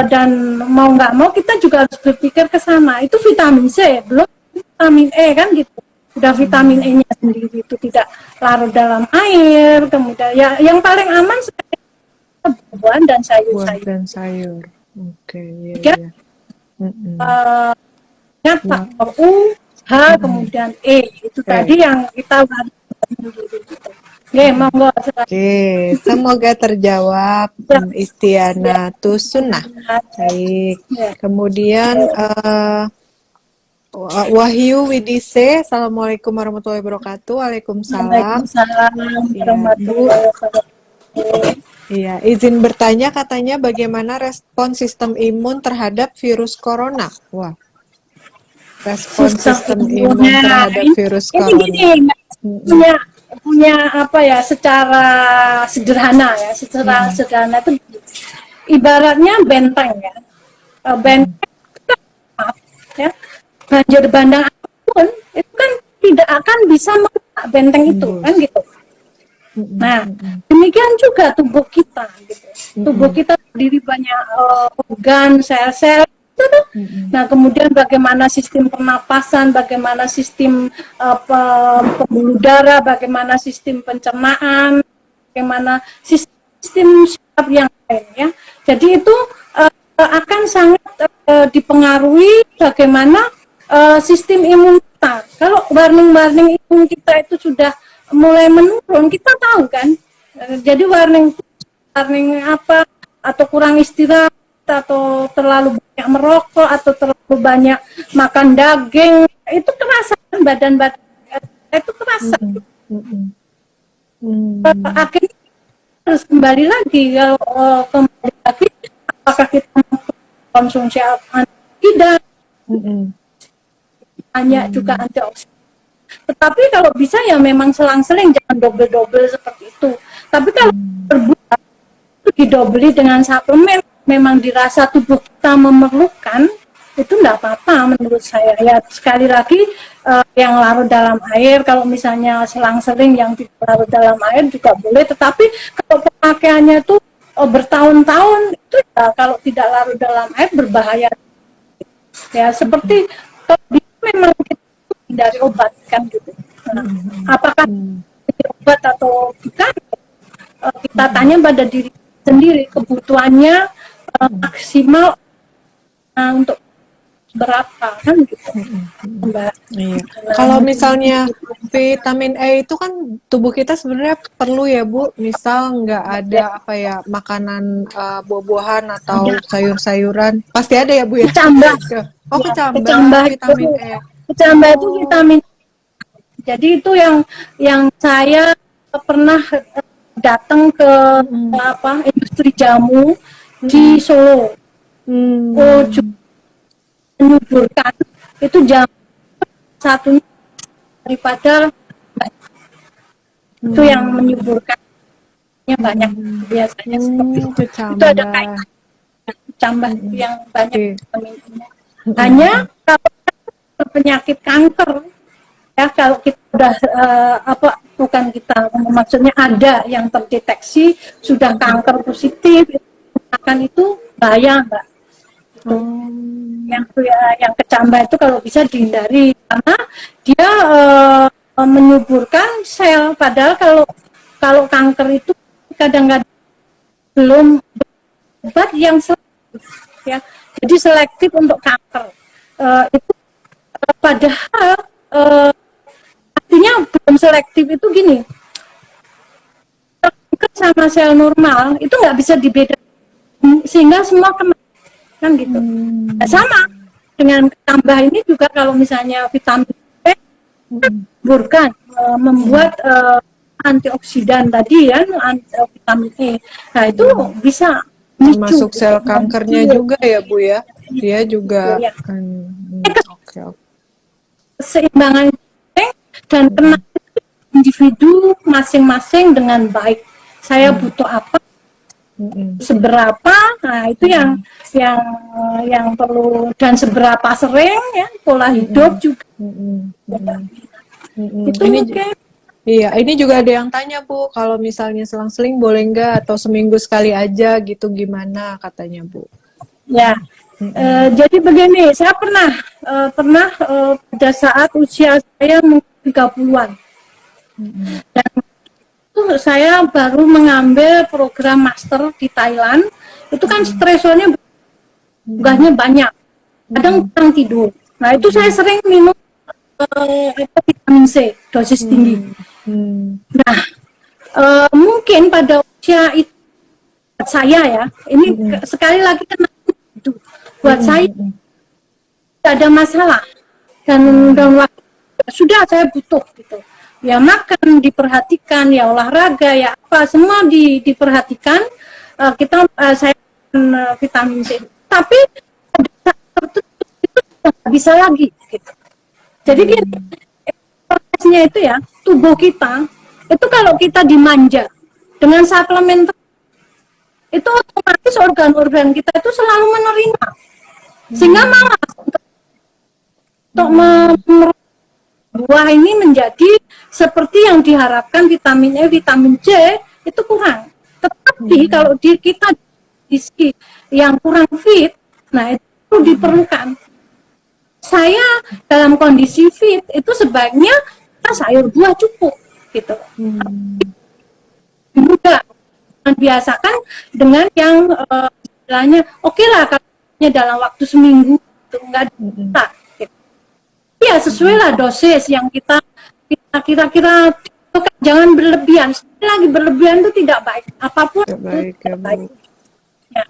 Dan mau nggak mau kita juga harus berpikir ke sana. Itu vitamin C, belum vitamin E kan gitu. Udah vitamin E-nya sendiri itu tidak larut dalam air. Kemudian ya yang paling aman buah dan Buah sayur-sayur. dan sayur. Oke, iya, Tiga, iya. nyata U, H, kemudian E. Itu tadi yang kita harus gitu. Oke, monggo. Oke, semoga terjawab Istiana Tusunah. Baik. Ya. Kemudian Wahyu Widise, Assalamualaikum warahmatullahi wabarakatuh. Waalaikumsalam. Waalaikumsalam warahmatullahi wabarakatuh. Iya, izin bertanya katanya bagaimana respon sistem imun terhadap virus corona? Wah, respon sistem imun terhadap virus Ini corona. gini, punya apa ya, secara sederhana ya, secara sederhana itu ibaratnya benteng ya. Benteng ya, banjir bandang apapun itu kan tidak akan bisa merusak benteng itu kan gitu. Nah, demikian juga tubuh kita gitu. Tubuh kita terdiri banyak organ, sel-sel itu tuh. Nah, kemudian bagaimana sistem pernapasan, bagaimana sistem pembuluh darah, bagaimana sistem pencernaan, bagaimana sistem syaraf yang lain ya. Jadi itu akan sangat dipengaruhi bagaimana sistem imun kita. Kalau warning imun kita itu sudah mulai menurun, kita tahu kan. Jadi warning apa, atau kurang istirahat, atau terlalu banyak merokok, atau terlalu banyak makan daging, itu terasa badan itu terasa. Akhirnya harus kembali lagi, kalau kembali lagi apakah kita konsumsi apa tidak, banyak juga antioksidan. Tetapi kalau bisa ya memang selang-seling, jangan double-double seperti itu. Tapi kalau berbuat itu didobeli dengan suplemen, memang dirasa tubuh kita memerlukan, itu enggak apa-apa menurut saya. Ya sekali lagi yang larut dalam air, kalau misalnya selang-seling yang tidak larut dalam air juga boleh. Tetapi kalau pemakaiannya itu bertahun-tahun, itu ya kalau tidak larut dalam air berbahaya. Ya seperti kalau memang kita dari obat kan gitu. Nah, apakah obat atau bukan? Kita tanya pada diri sendiri kebutuhannya maksimal untuk berapa kan gitu. Mbak. Iya. Kalau misalnya vitamin E itu kan tubuh kita sebenarnya perlu ya Bu. Misal nggak ada apa ya makanan buah-buahan atau sayur-sayuran, pasti ada ya Bu ya. Kecambah. Oh kecambah vitamin E. Kecambah itu vitamin. Jadi itu yang saya pernah datang ke industri jamu di Solo. Menyuburkan itu jamu satunya daripada itu yang menyuburkannya banyak biasanya seperti itu. Itu ada kaitan kecambah yang banyak vitaminnya. Hanya kalau penyakit kanker ya, kalau kita udah bukan kita, maksudnya ada yang terdeteksi sudah kanker positif, akan itu bahaya Mbak. Yang kecambah itu kalau bisa dihindari karena dia menyuburkan sel, padahal kalau kanker itu kadang-kadang belum obat yang selektif ya, jadi selektif untuk kanker itu padahal artinya belum selektif itu gini, sama sel normal itu nggak bisa dibedakan sehingga semua kena kan gitu. Nah, sama dengan tambah ini juga kalau misalnya vitamin B bukan membuat antioksidan tadi ya, vitamin E. Nah, itu bisa Termasuk memicu sel kankernya juga ya Bu ya. Dia juga ya, oke oke. keseimbangan dan kenal individu masing-masing dengan baik. Saya butuh apa, seberapa, nah itu yang yang perlu, dan seberapa sering ya, pola hidup juga. Itu Ini mungkin iya, ini juga ada yang tanya Bu, kalau misalnya selang-seling boleh nggak atau seminggu sekali aja gitu gimana katanya Bu? ya. Jadi begini, saya pernah pada saat usia saya 30-an. Dan itu saya baru mengambil program master di Thailand. Itu kan stresornya tugasnya banyak. Kadang kurang tidur. Nah, itu saya sering minum vitamin C dosis tinggi. Nah, mungkin pada usia itu saya ya, ini sekali lagi kenapa itu buat saya tidak ada masalah, dan waktu sudah saya butuh gitu ya, makan diperhatikan, ya olahraga, ya apa semua diperhatikan. Saya vitamin C, tapi pada saat tertentu itu nggak bisa lagi gitu. Jadi prosesnya itu ya, tubuh kita itu kalau kita dimanja dengan suplemen itu otomatis organ-organ kita itu selalu menerima, sehingga malah untuk buah ini menjadi seperti yang diharapkan, vitamin E, vitamin C itu kurang. Tetapi kalau kita diisi yang kurang fit, nah itu diperlukan. Saya dalam kondisi fit itu sebaiknya kita sayur buah cukup gitu. Mudah biasakan dengan yang istilahnya oke lah, katanya dalam waktu seminggu itu enggak bisa gitu. Ya sesuai lah dosis yang kita kira-kira, jangan berlebihan. Sekali lagi, berlebihan itu tidak baik, apapun Baik itu ya tidak baik Bu. ya,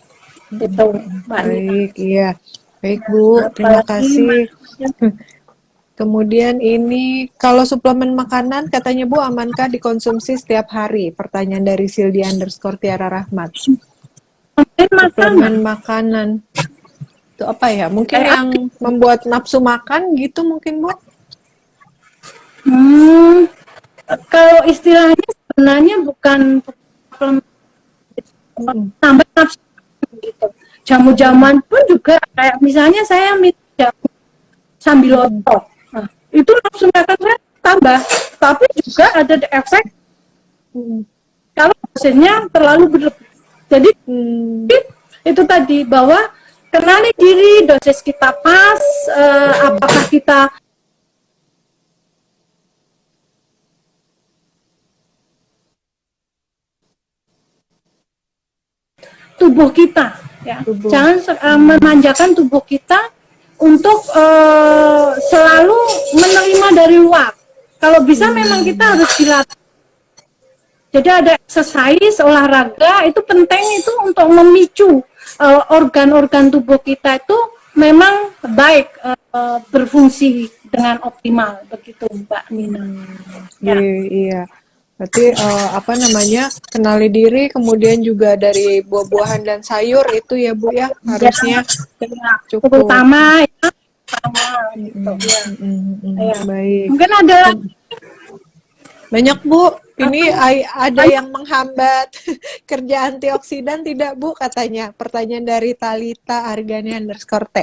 gitu Mbak Nina. Baik, iya. Baik Bu, terima kasih. Kemudian ini, kalau suplemen makanan katanya Bu, amankah dikonsumsi setiap hari? Pertanyaan dari Sildi _ Tiara Rahmat. Suplemen makanan. Itu apa ya? Mungkin yang membuat nafsu makan gitu mungkin Bu? Kalau istilahnya sebenarnya bukan tambah nafsu gitu. Jamu-jamuan pun juga kayak misalnya saya minum jamu sambil otot. Nah, itu nafsu makan saya tambah, tapi juga ada efek kalau dosisnya terlalu berlebih. Jadi itu tadi, bahwa kenali diri, dosis kita pas, apakah kita tubuh kita ya, jangan memanjakan tubuh kita untuk selalu menerima dari luar. Kalau bisa memang kita harus dilatih. Jadi ada exercise, olahraga itu penting, itu untuk memicu organ-organ tubuh kita itu memang baik, berfungsi dengan optimal, begitu Mbak Nina. Iya. Berarti apa namanya, kenali diri, kemudian juga dari buah-buahan dan sayur itu ya Bu ya, harusnya cukup. Terutama ya, gitu ya. Baik. Mungkin ada lagi. Banyak Bu, ini ada yang menghambat kerja antioksidan tidak Bu katanya? Pertanyaan dari Talita Argani _ T.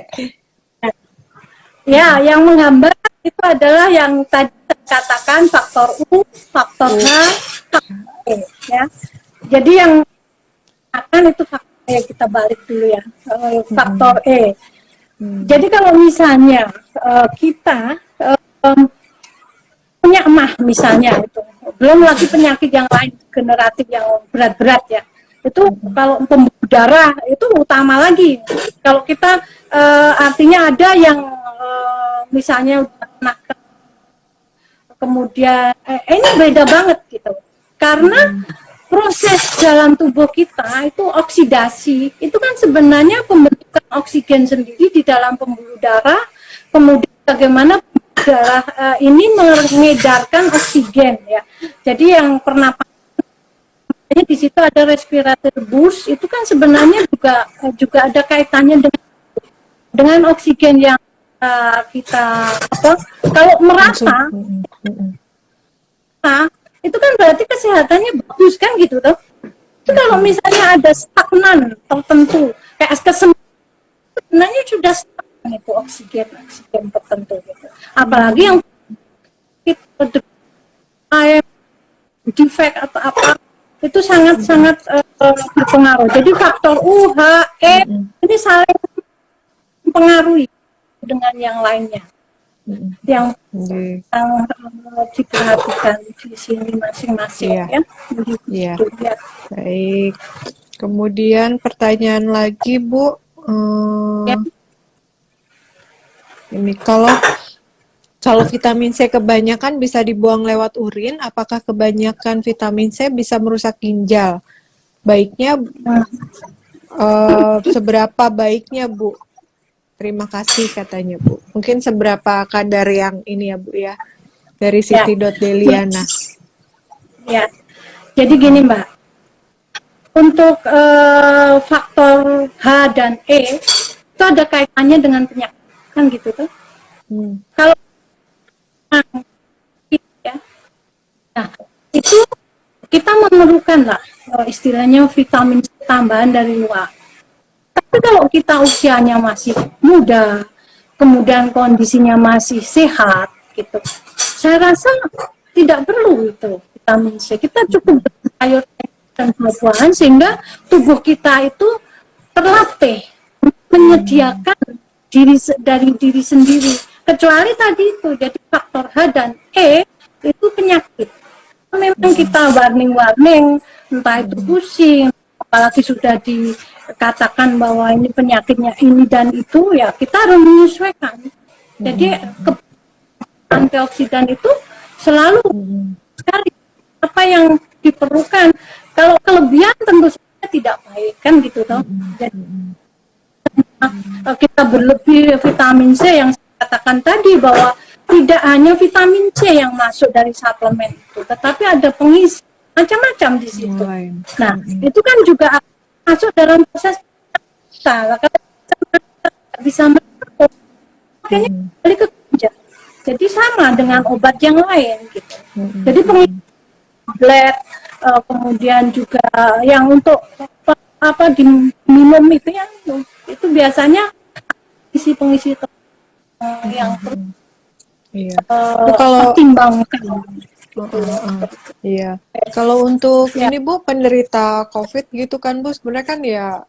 Ya, yang menghambat itu adalah yang tadi katakan faktor U, faktor H, faktor E, ya. Jadi yang akan itu faktor E, kita balik dulu ya, faktor E. Jadi kalau misalnya kita punya emah misalnya, itu belum lagi penyakit yang lain generatif yang berat-berat ya, itu kalau pembuluh darah itu utama lagi. Kalau kita artinya ada yang misalnya kemudian ini beda banget gitu, karena proses dalam tubuh kita itu oksidasi, itu kan sebenarnya pembentukan oksigen sendiri di dalam pembuluh darah, kemudian bagaimana adalah ini mengedarkan oksigen ya. Jadi yang pernapasan di situ ada respirator boost, itu kan sebenarnya juga ada kaitannya dengan oksigen yang kita kalau merata itu kan berarti kesehatannya bagus kan gitu tuh. Itu kalau misalnya ada stagnan tertentu kayak sebenarnya sudah stagnan itu oksigen tertentu gitu. Apalagi yang kita defek atau apa itu sangat-sangat berpengaruh. Jadi faktor U, H, E ini saling mempengaruhi dengan yang lainnya. Yang diperhatikan di sini masing-masing ya. Iya. Baik. Kemudian pertanyaan lagi Bu, ini kalau vitamin C kebanyakan bisa dibuang lewat urin, apakah kebanyakan vitamin C bisa merusak ginjal? Baiknya seberapa baiknya Bu? Terima kasih katanya Bu. Mungkin seberapa kadar yang ini ya Bu ya, dari Siti.Deliana. Ya, jadi gini Mbak, untuk faktor H dan E itu ada kaitannya dengan penyakit kan gitu tuh. Kalau ya, nah itu kita memerlukan lah istilahnya vitamin C tambahan dari luar. Tapi kalau kita usianya masih muda, kemudian kondisinya masih sehat, gitu, saya rasa tidak perlu itu vitamin C. Kita cukup sayur dan buah-buahan sehingga tubuh kita itu terlatih menyediakan dari diri sendiri. Kecuali tadi itu, jadi faktor H dan E itu penyakit. Memang kita warning-warning, entah itu pusing, apalagi sudah dikatakan bahwa ini penyakitnya ini dan itu, ya kita harus menyesuaikan. Jadi antioksidan itu selalu sekali apa yang diperlukan. Kalau kelebihan tentu saja tidak baik kan gitu toh. Jadi kita berlebih vitamin C yang saya katakan tadi bahwa tidak hanya vitamin C yang masuk dari suplemen itu, tetapi ada pengisi macam-macam di situ. Nah, itu kan juga masuk dalam proses kita. Kalau kita bisa masuk, makanya balik ke kerja. Jadi sama dengan obat yang lain gitu. Jadi pengisi tablet, kemudian juga yang untuk apa diminum itu yang itu biasanya pengisi yang kalau pertimbangkan. Iya. Kalau untuk ini Bu, penderita COVID gitu kan Bu, sebenarnya kan ya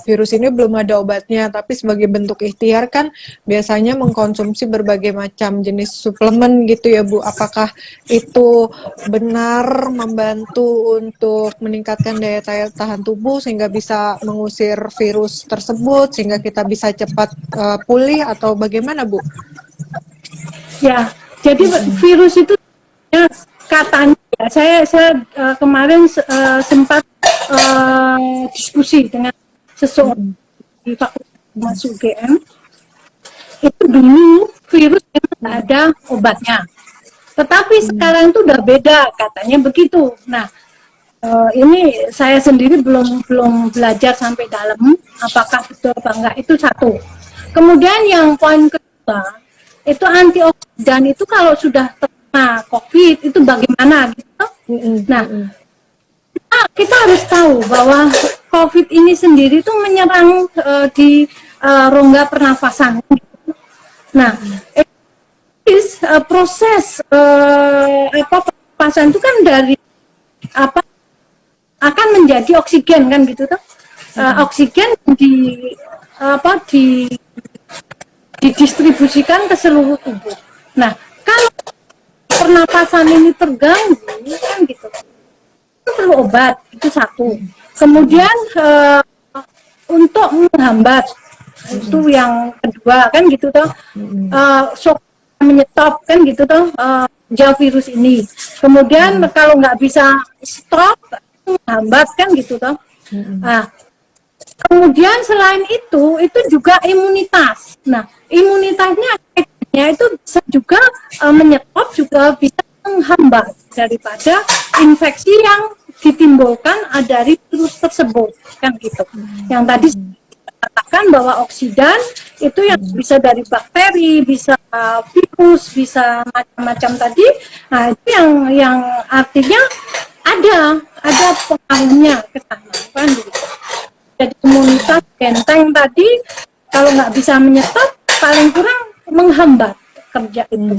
virus ini belum ada obatnya, tapi sebagai bentuk ikhtiar kan biasanya mengkonsumsi berbagai macam jenis suplemen gitu ya Bu. Apakah itu benar membantu untuk meningkatkan daya tahan tubuh sehingga bisa mengusir virus tersebut, sehingga kita bisa cepat pulih atau bagaimana Bu? Ya, jadi virus itu katanya saya kemarin sempat diskusi dengan seseorang di Fakultas UGM. Itu dulu virus memang ada obatnya, tetapi sekarang itu udah beda katanya begitu. Nah, ini saya sendiri belum belajar sampai dalam apakah betul apa enggak, itu satu. Kemudian yang poin kedua itu antioksidan itu kalau sudah terkena COVID itu bagaimana gitu. Nah, kita harus tahu bahwa COVID ini sendiri itu menyerang di rongga pernafasan. Nah, proses pernafasan itu kan dari apa akan menjadi oksigen kan gitu tuh. Oksigen didistribusikan ke seluruh tubuh. Nah, kalau pernapasan ini terganggu kan gitu, itu perlu obat, itu satu. Kemudian untuk menghambat itu yang kedua kan gitu toh, menyetop kan gitu toh jauh virus ini. Kemudian kalau nggak bisa stop, menghambat kan gitu toh. Kemudian selain itu juga imunitas. Nah, imunitasnya ya itu bisa juga menyetop, juga bisa menghambat daripada infeksi yang ditimbulkan dari virus tersebut, kan gitu. Yang tadi katakan bahwa oksidan itu yang bisa dari bakteri, bisa virus, bisa macam-macam tadi. Nah, itu yang artinya ada pengaruhnya ke sana, kan gitu. Jadi imunitas benteng tadi kalau nggak bisa menyetop, paling kurang menghambat kerja itu.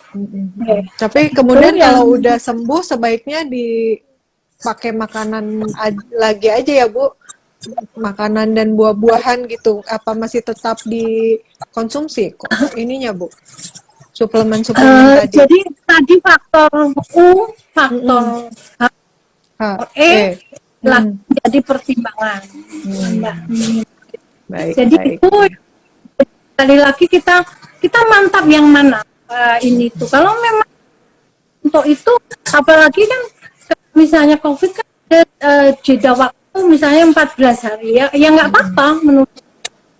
Okay. Tapi kemudian kalau udah sembuh sebaiknya dipakai makanan lagi aja ya Bu, makanan dan buah-buahan gitu. Apa masih tetap dikonsumsi kok ininya Bu? Suplemen-suplemen tadi. Jadi tadi faktor U, faktor E jadi pertimbangan. Baik, jadi baik. Itu sekali lagi kita mantap yang mana ini tuh. Kalau memang untuk itu, apalagi kan misalnya COVID kan ada jeda waktu misalnya 14 hari ya nggak apa-apa menurut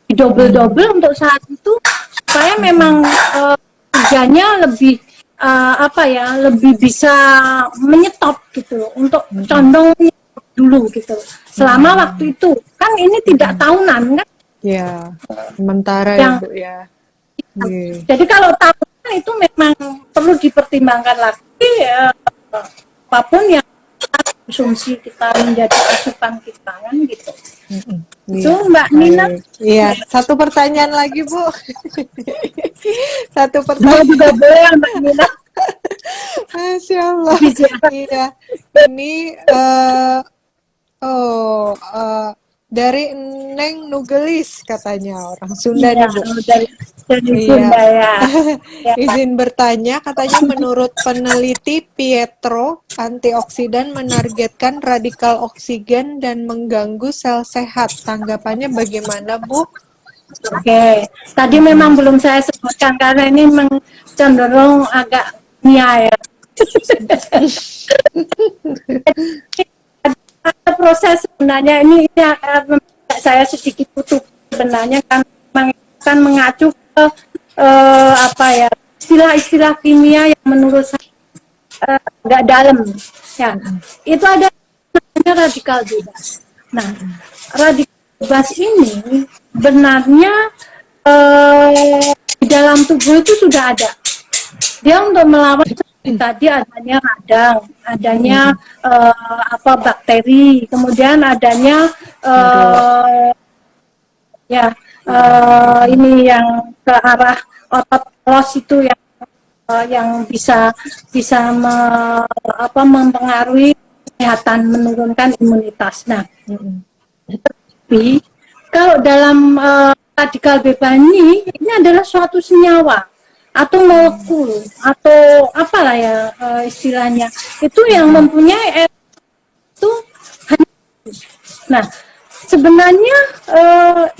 double untuk saat itu supaya memang kerjanya lebih lebih bisa menyetop gitu loh, untuk condong dulu gitu selama waktu itu kan ini tidak tahunan kan ya sementara ya Bu ya. Jadi kalau tahunan itu memang perlu dipertimbangkan lagi apapun yang konsumsi kita menjadi asupan kita kan gitu. Itu Mbak Nina. Iya, satu pertanyaan lagi Bu. Satu Mau pertanyaan. juga boleh Mbak Nina. Masya Allah. Iya, ini dari Neng Nugelis katanya, orang Sunda nih Bu. Dari Sunda ya. Izin bertanya, katanya menurut peneliti Pietro, antioksidan menargetkan radikal oksigen dan mengganggu sel sehat. Tanggapannya bagaimana Bu? Oke, tadi memang belum saya sebutkan karena ini cenderung agak ya. Ada proses sebenarnya ini saya sedikit tutup sebenarnya kan mengacu ke istilah-istilah kimia yang menurut saya nggak dalam ya. Itu ada namanya radikal bebas. Nah, radikal bebas ini benarnya di dalam tubuh itu sudah ada. Dia untuk melawan tadi adanya radang, adanya bakteri, kemudian adanya ini yang ke arah otot polos itu yang bisa mempengaruhi kesehatan, menurunkan imunitas. Nah, tapi kalau dalam radikal bebas ini adalah suatu senyawa atau molekul atau apalah ya istilahnya itu yang mempunyai itu hanya. Nah, sebenarnya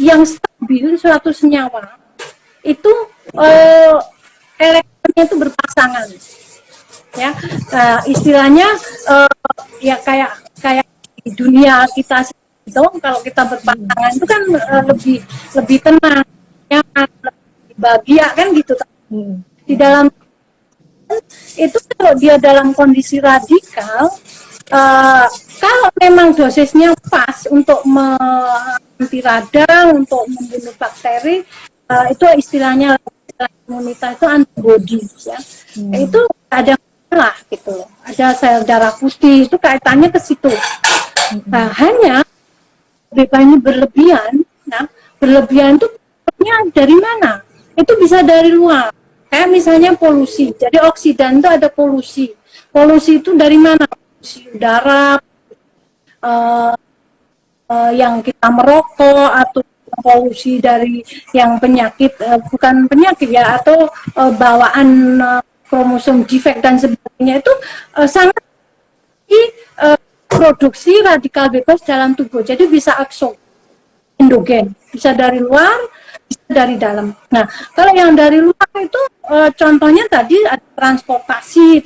yang stabil suatu senyawa itu elektronnya itu berpasangan ya, istilahnya ya kayak di dunia kita itu kalau kita berpasangan itu kan lebih tenang ya, lebih bahagia kan gitu. Di dalam itu kalau dia dalam kondisi radikal, kalau memang dosisnya pas untuk anti radang, untuk membunuh bakteri, itu istilahnya imunitas itu antibody ya. Itu ada masalah gitu, ada sel darah putih, itu kaitannya ke situ. Nah, hanya bebas ini berlebihan, nah berlebihan itu dari mana? Itu bisa dari luar. Kayak misalnya polusi. Jadi oksidan itu ada polusi. Polusi itu dari mana? Polusi udara, yang kita merokok, atau polusi dari yang penyakit, bukan penyakit ya, atau bawaan kromosom defect dan sebagainya itu sangat produksi radikal bebas dalam tubuh. Jadi bisa endogen, bisa dari luar, bisa dari dalam. Nah, kalau yang dari luar itu contohnya tadi ada transportasi itu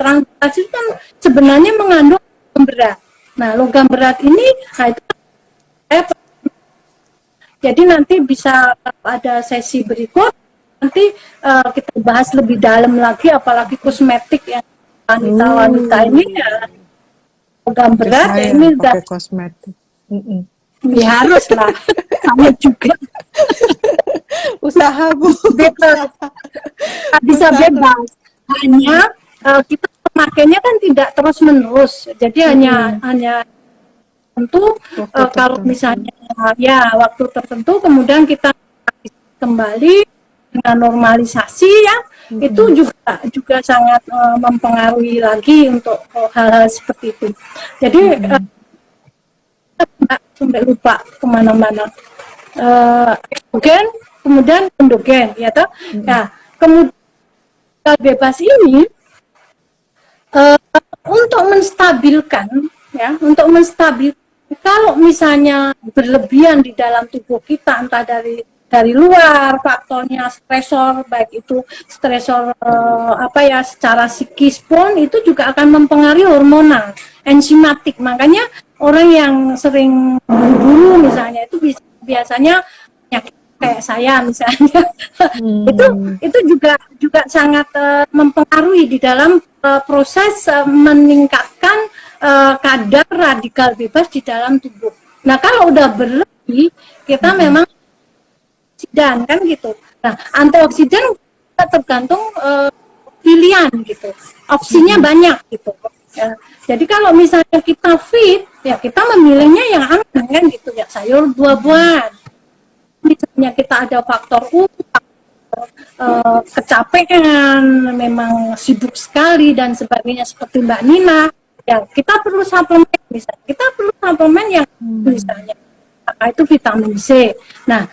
kan sebenarnya mengandung logam berat. Nah, logam berat ini itu jadi nanti bisa ada sesi berikut nanti kita bahas lebih dalam lagi, apalagi kosmetik yang wanita-wanita ini ya program berat ya, saya ini udah pakai kosmetik. ya harus lah. Sama juga Usaha Bu. bebas, nggak bisa bebas. Hanya kita pemakainya kan tidak terus menerus. Jadi hanya tentu Waktu kalau tertentu. misalnya ya waktu tertentu kemudian kita kembali dengan normalisasi ya, itu juga sangat mempengaruhi lagi untuk hal-hal seperti itu. Jadi sampai lupa kemana-mana. Eksogen kemudian endogen ya toh. Nah, kemudian bebas ini untuk menstabilkan ya, untuk menstabilkan kalau misalnya berlebihan di dalam tubuh kita, entah dari luar faktornya stresor, baik itu stresor apa ya secara psikis pun itu juga akan mempengaruhi hormonal enzimatik. Makanya orang yang sering buru-buru misalnya itu biasanya penyakit kayak saya misalnya itu juga sangat mempengaruhi di dalam proses meningkatkan kadar radikal bebas di dalam tubuh. Nah kalau udah berlebih kita memang antioksidan kan gitu. Nah antioksidan tergantung pilihan gitu, opsinya banyak gitu. Ya. Jadi kalau misalnya kita fit ya kita memilihnya yang aman kan gitu ya, sayur buah-buahan. Misalnya kita ada faktor kecapean, memang sibuk sekali dan sebagainya seperti Mbak Nina, ya kita perlu suplemen misalnya. Kita perlu suplemen yang misalnya itu vitamin C. Nah,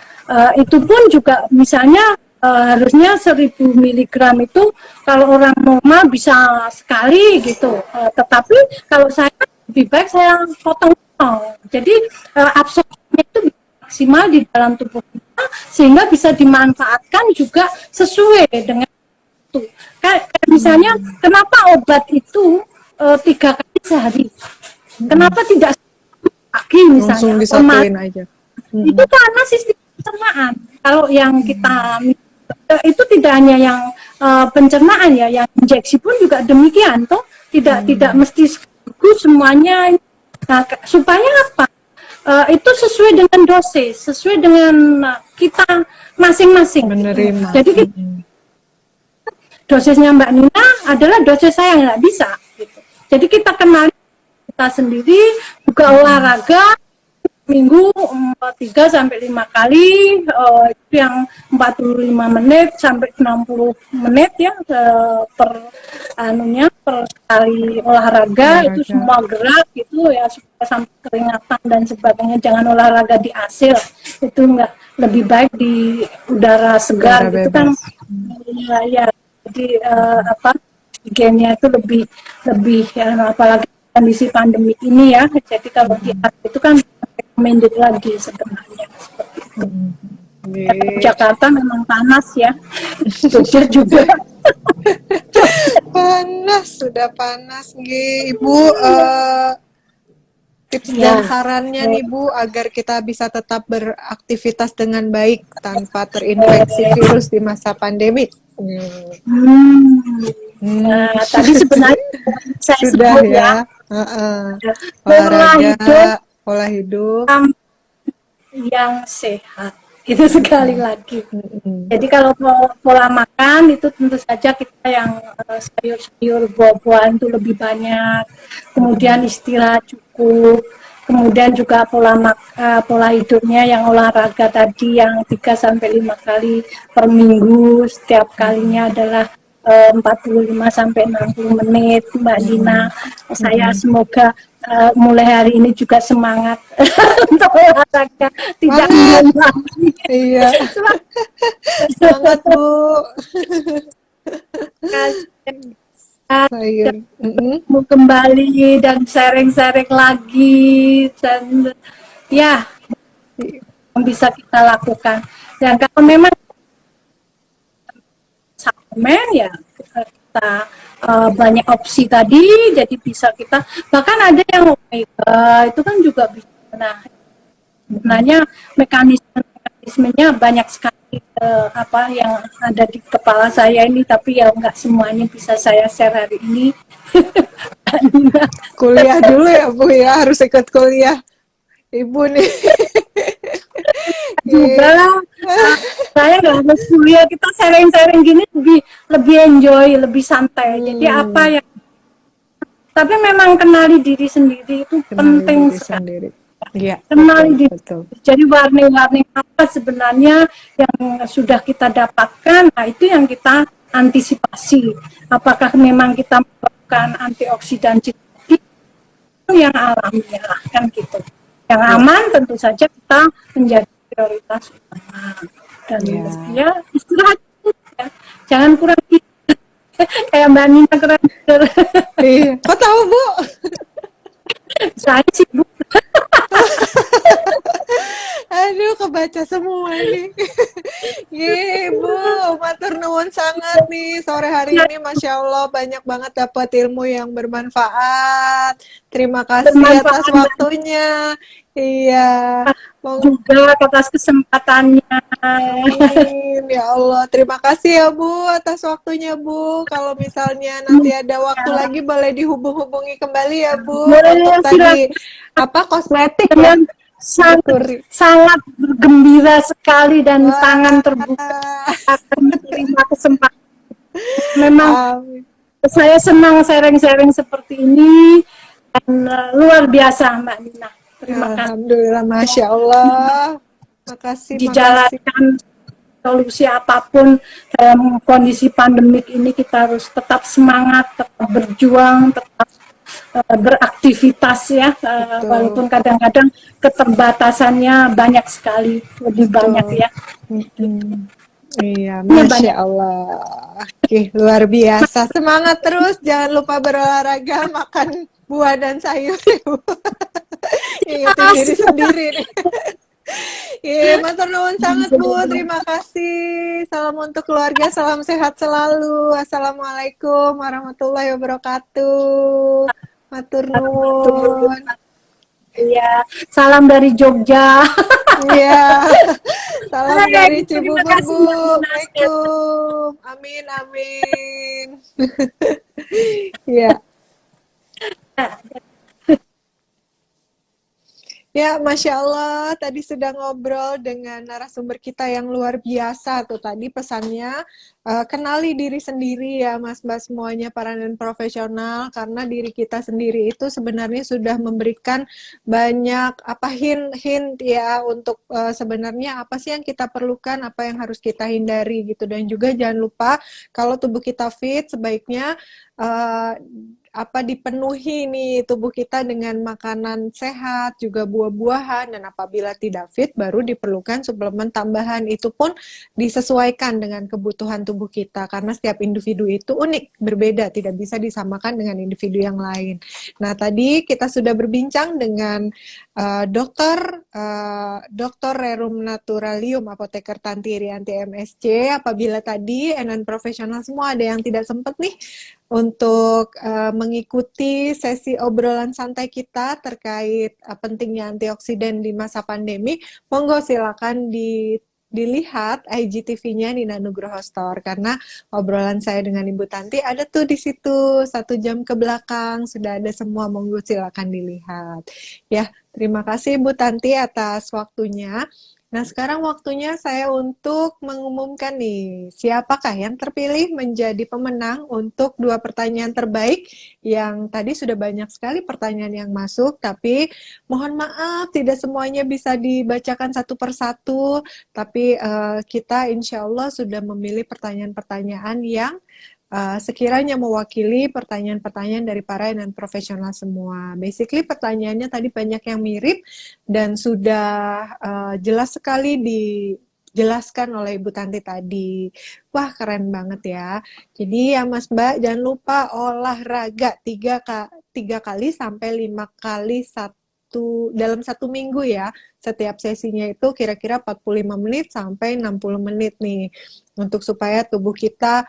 itu pun juga misalnya harusnya 1000 mg itu kalau orang normal bisa sekali gitu. Tetapi kalau saya lebih baik saya potong. Jadi absorpsinya itu maksimal di dalam tubuh kita sehingga bisa dimanfaatkan juga sesuai dengan itu. Kayak misalnya kenapa obat itu 3 kali sehari? Kenapa tidak pagi Langsung misalnya? disatuin aja. Itu karena sistem pencernaan. Kalau yang kita itu tidak hanya yang pencernaan ya, yang injeksi pun juga demikian toh. Tidak mesti sekaligus semuanya. Nah, supaya apa? Itu sesuai dengan dosis, sesuai dengan kita masing-masing. Menerima. Jadi dosisnya Mbak Nina adalah dosis saya nggak bisa. Gitu. Jadi kita kenali kita sendiri, juga olahraga minggu 3-5 kali, itu yang 45 menit sampai 60 menit ya per kali olahraga. Itu semua gerak gitu ya supaya sampai keringatan dan sebagainya. Jangan olahraga di AC, itu enggak, lebih baik di udara segar gitu kan ya jadi higiennya itu lebih ya, apalagi kondisi pandemi ini ya. Jadi kalau di AC itu kan recommended lagi sebenarnya seperti itu. Jakarta memang panas ya. Jogja juga panas, sudah panas Ibu. Tips dan sarannya nih Bu agar kita bisa tetap beraktivitas dengan baik tanpa terinfeksi virus di masa pandemi. Nah, tadi sebenarnya saya sudah sebut ya. Olahraga, pola hidup yang sehat. Itu sekali lagi. Jadi kalau pola makan itu tentu saja kita yang sayur-sayur, buah-buahan itu lebih banyak. Kemudian istirahat cukup. Kemudian juga pola hidupnya yang olahraga tadi yang 3-5 kali per minggu. Setiap kalinya adalah 45-60 menit, Mbak Dina. Saya semoga mulai hari ini juga semangat untuk olahraga, tidak mendiam lagi. Iya. Semangat Bu. Mau kembali dan sharing-sharing lagi dan ya yang bisa kita lakukan. Dan kalau memang suplemen ya kita banyak opsi tadi, jadi bisa kita bahkan ada yang omega itu kan juga bisa. Nah sebenarnya mekanismenya banyak sekali apa yang ada di kepala saya ini, tapi ya nggak semuanya bisa saya share hari ini. Kuliah dulu ya Bu ya, harus ikut kuliah. Ibu nih. Juga Iya. saya nggak harus kuliah, kita sharing-sharing gini lebih lebih enjoy, lebih santai. Jadi apa Hmm, yang, tapi memang kenali diri sendiri itu kenali penting diri sekali. sendiri. Iya, Kenali betul, diri. betul. Jadi warning-warning apa sebenarnya yang sudah kita dapatkan, nah itu yang kita antisipasi. Apakah memang kita melakukan antioksidan yang alamiah kan gitu. Yang Iya, aman tentu saja kita menjadi prioritas utama. Dan iya. ya istirahat ya. Jangan kurang tidur. Kayak Mbak Nina kurang tidur. Iya. Kok tahu Bu? Saya sih Bu, Aduh, kebaca semua nih. Iya, Bu, matur nuwun sangat nih sore hari ini. Masya Allah, banyak banget dapat ilmu yang bermanfaat. Terima kasih atas bermanfaat waktunya. Iya, Mong- juga atas kesempatannya. amin. Ya Allah, terima kasih ya Bu atas waktunya Bu. Kalau misalnya nanti ada waktu lagi boleh dihubung-hubungi kembali ya Bu untuk Boleh tadi silakan, apa kosmetik ya, dengan Bu sangat Turi. sangat gembira sekali dan tangan Wah, terbuka akan menerima kesempatan. Memang amin. saya senang sharing-sharing seperti ini dan luar biasa Mbak Nina. Terima kasih. Alhamdulillah, Masya Allah. Makasih, makasih. Dijalankan solusi apapun dalam kondisi pandemik ini, kita harus tetap semangat, tetap berjuang, tetap beraktivitas ya, Betul, walaupun kadang-kadang keterbatasannya banyak sekali, lebih banyak betul. ya. Mm-mm. Iya, Ini Masya banyak. Allah. Oke, luar biasa. Semangat terus. Jangan lupa berolahraga, makan buah dan sayur. Ingetin diri sendiri nih. Iya, matur nuwun sangat Bu. Terima kasih. Salam untuk keluarga, salam sehat selalu. Assalamualaikum warahmatullahi wabarakatuh. Matur nuwun. Ya, salam dari Jogja. Iya. Salam dari Hai, terima Cibubur, kasih Bu. Mbak Nina. Waalaikumsalam. Amin, amin. Iya. Ya, Masya Allah, tadi sudah ngobrol dengan narasumber kita yang luar biasa tuh tadi pesannya, kenali diri sendiri ya Mas-Mas semuanya para non profesional, karena diri kita sendiri itu sebenarnya sudah memberikan banyak apa hint-hint ya untuk sebenarnya apa sih yang kita perlukan, apa yang harus kita hindari gitu. Dan juga jangan lupa kalau tubuh kita fit sebaiknya uh, apa dipenuhi nih tubuh kita dengan makanan sehat, juga buah-buahan, dan apabila tidak fit baru diperlukan suplemen tambahan. Itu pun disesuaikan dengan kebutuhan tubuh kita karena setiap individu itu unik, berbeda, tidak bisa disamakan dengan individu yang lain. Nah, tadi kita sudah berbincang dengan Dr. Rerum Naturalium Apoteker Tanti Rianti MSc. Apabila tadi non profesional semua ada yang tidak sempat nih untuk mengikuti sesi obrolan santai kita terkait pentingnya antioksidan di masa pandemi, monggo silakan dilihat IGTV-nya Nina Nugroho Store karena obrolan saya dengan Ibu Tanti ada tuh di situ 1 jam ke belakang sudah ada semua, monggo silakan dilihat. Ya, terima kasih Ibu Tanti atas waktunya. Nah, sekarang waktunya saya untuk mengumumkan nih, siapakah yang terpilih menjadi pemenang untuk 2 pertanyaan terbaik yang tadi sudah banyak sekali pertanyaan yang masuk, tapi mohon maaf tidak semuanya bisa dibacakan satu persatu, tapi kita insya Allah sudah memilih pertanyaan-pertanyaan yang sekiranya mewakili pertanyaan-pertanyaan dari para non profesional semua. Basically pertanyaannya tadi banyak yang mirip dan sudah jelas sekali dijelaskan oleh Ibu Tanti tadi. Wah, keren banget ya. Jadi ya Mas Mbak, jangan lupa olahraga 3 kali sampai 5 kali dalam 1 minggu ya. Setiap sesinya itu kira-kira 45 menit sampai 60 menit nih. Untuk supaya tubuh kita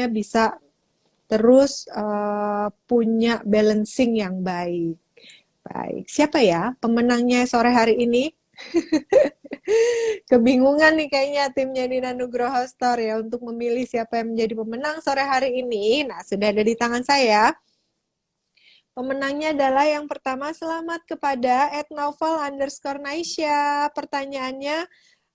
bisa terus punya balancing yang baik. Baik, siapa ya pemenangnya sore hari ini? Kebingungan nih kayaknya timnya Nina Nugroho Store ya untuk memilih siapa yang menjadi pemenang sore hari ini. Nah, sudah ada di tangan saya. Pemenangnya adalah yang pertama, selamat kepada @novel_Naisha. Pertanyaannya,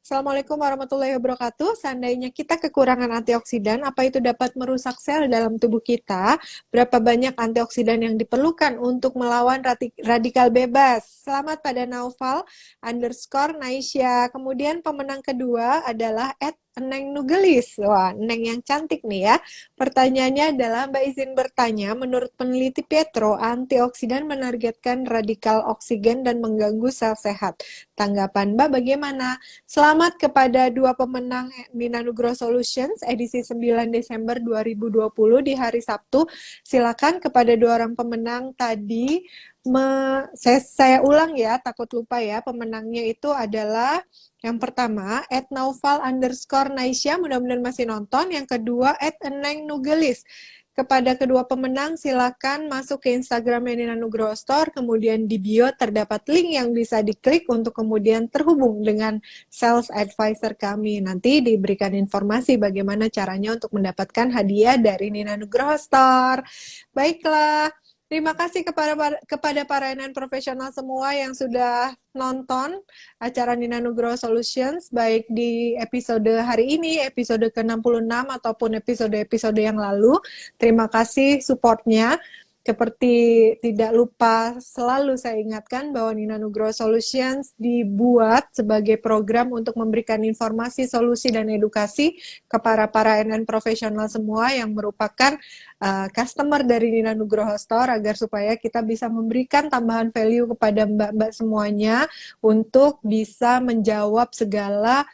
Assalamualaikum warahmatullahi wabarakatuh. Seandainya kita kekurangan antioksidan, apa itu dapat merusak sel dalam tubuh kita? Berapa banyak antioksidan yang diperlukan untuk melawan radikal bebas? Selamat pada Naufal_Naisha. Kemudian pemenang kedua adalah Neng Nugelis. Wah, Neng yang cantik nih ya. Pertanyaannya adalah, Mbak izin bertanya, menurut peneliti Pietro, antioksidan menargetkan radikal oksigen dan mengganggu sel sehat. Tanggapan Mbak bagaimana? Selamat kepada dua pemenang Nina Nugroho Solutions edisi 9 Desember 2020 di hari Sabtu. Silakan kepada dua orang pemenang tadi. Saya ulang ya, takut lupa ya. Pemenangnya itu adalah yang pertama, @naufal_naisha, mudah-mudahan masih nonton. Yang kedua, @eneng nugelis. Kepada kedua pemenang, silakan masuk ke Instagram Nina Nugroho Store, kemudian di bio terdapat link yang bisa diklik untuk kemudian terhubung dengan sales advisor kami. Nanti diberikan informasi bagaimana caranya untuk mendapatkan hadiah dari Nina Nugroho Store. Baiklah. Terima kasih kepada para NN profesional semua yang sudah nonton acara Nina Nugroho Solutions, baik di episode hari ini, episode ke-66, ataupun episode-episode yang lalu. Terima kasih supportnya. Seperti tidak lupa, selalu saya ingatkan bahwa Nina Nugroho Solutions dibuat sebagai program untuk memberikan informasi, solusi, dan edukasi kepada para NN profesional semua yang merupakan customer dari Nina Nugroho Store, agar supaya kita bisa memberikan tambahan value kepada mbak-mbak semuanya untuk bisa menjawab segala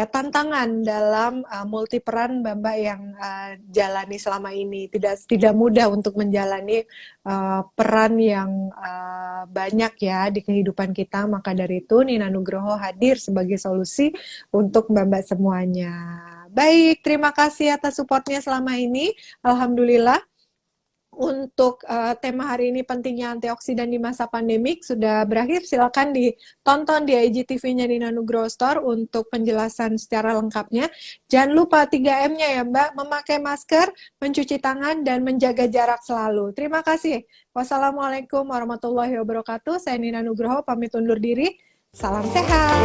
tantangan dalam multi peran mbak-mbak yang jalani selama ini. Tidak mudah untuk menjalani peran yang banyak ya di kehidupan kita. Maka dari itu Nina Nugroho hadir sebagai solusi untuk mbak-mbak semuanya. Baik, terima kasih atas supportnya selama ini. Alhamdulillah. Untuk tema hari ini, pentingnya antioksidan di masa pandemik, sudah berakhir. Silakan ditonton di IGTV-nya Nina Nugroho Store untuk penjelasan secara lengkapnya. Jangan lupa 3M-nya ya Mbak, memakai masker, mencuci tangan, dan menjaga jarak selalu. Terima kasih. Wassalamualaikum warahmatullahi wabarakatuh. Saya Nina Nugroho, pamit undur diri. Salam sehat.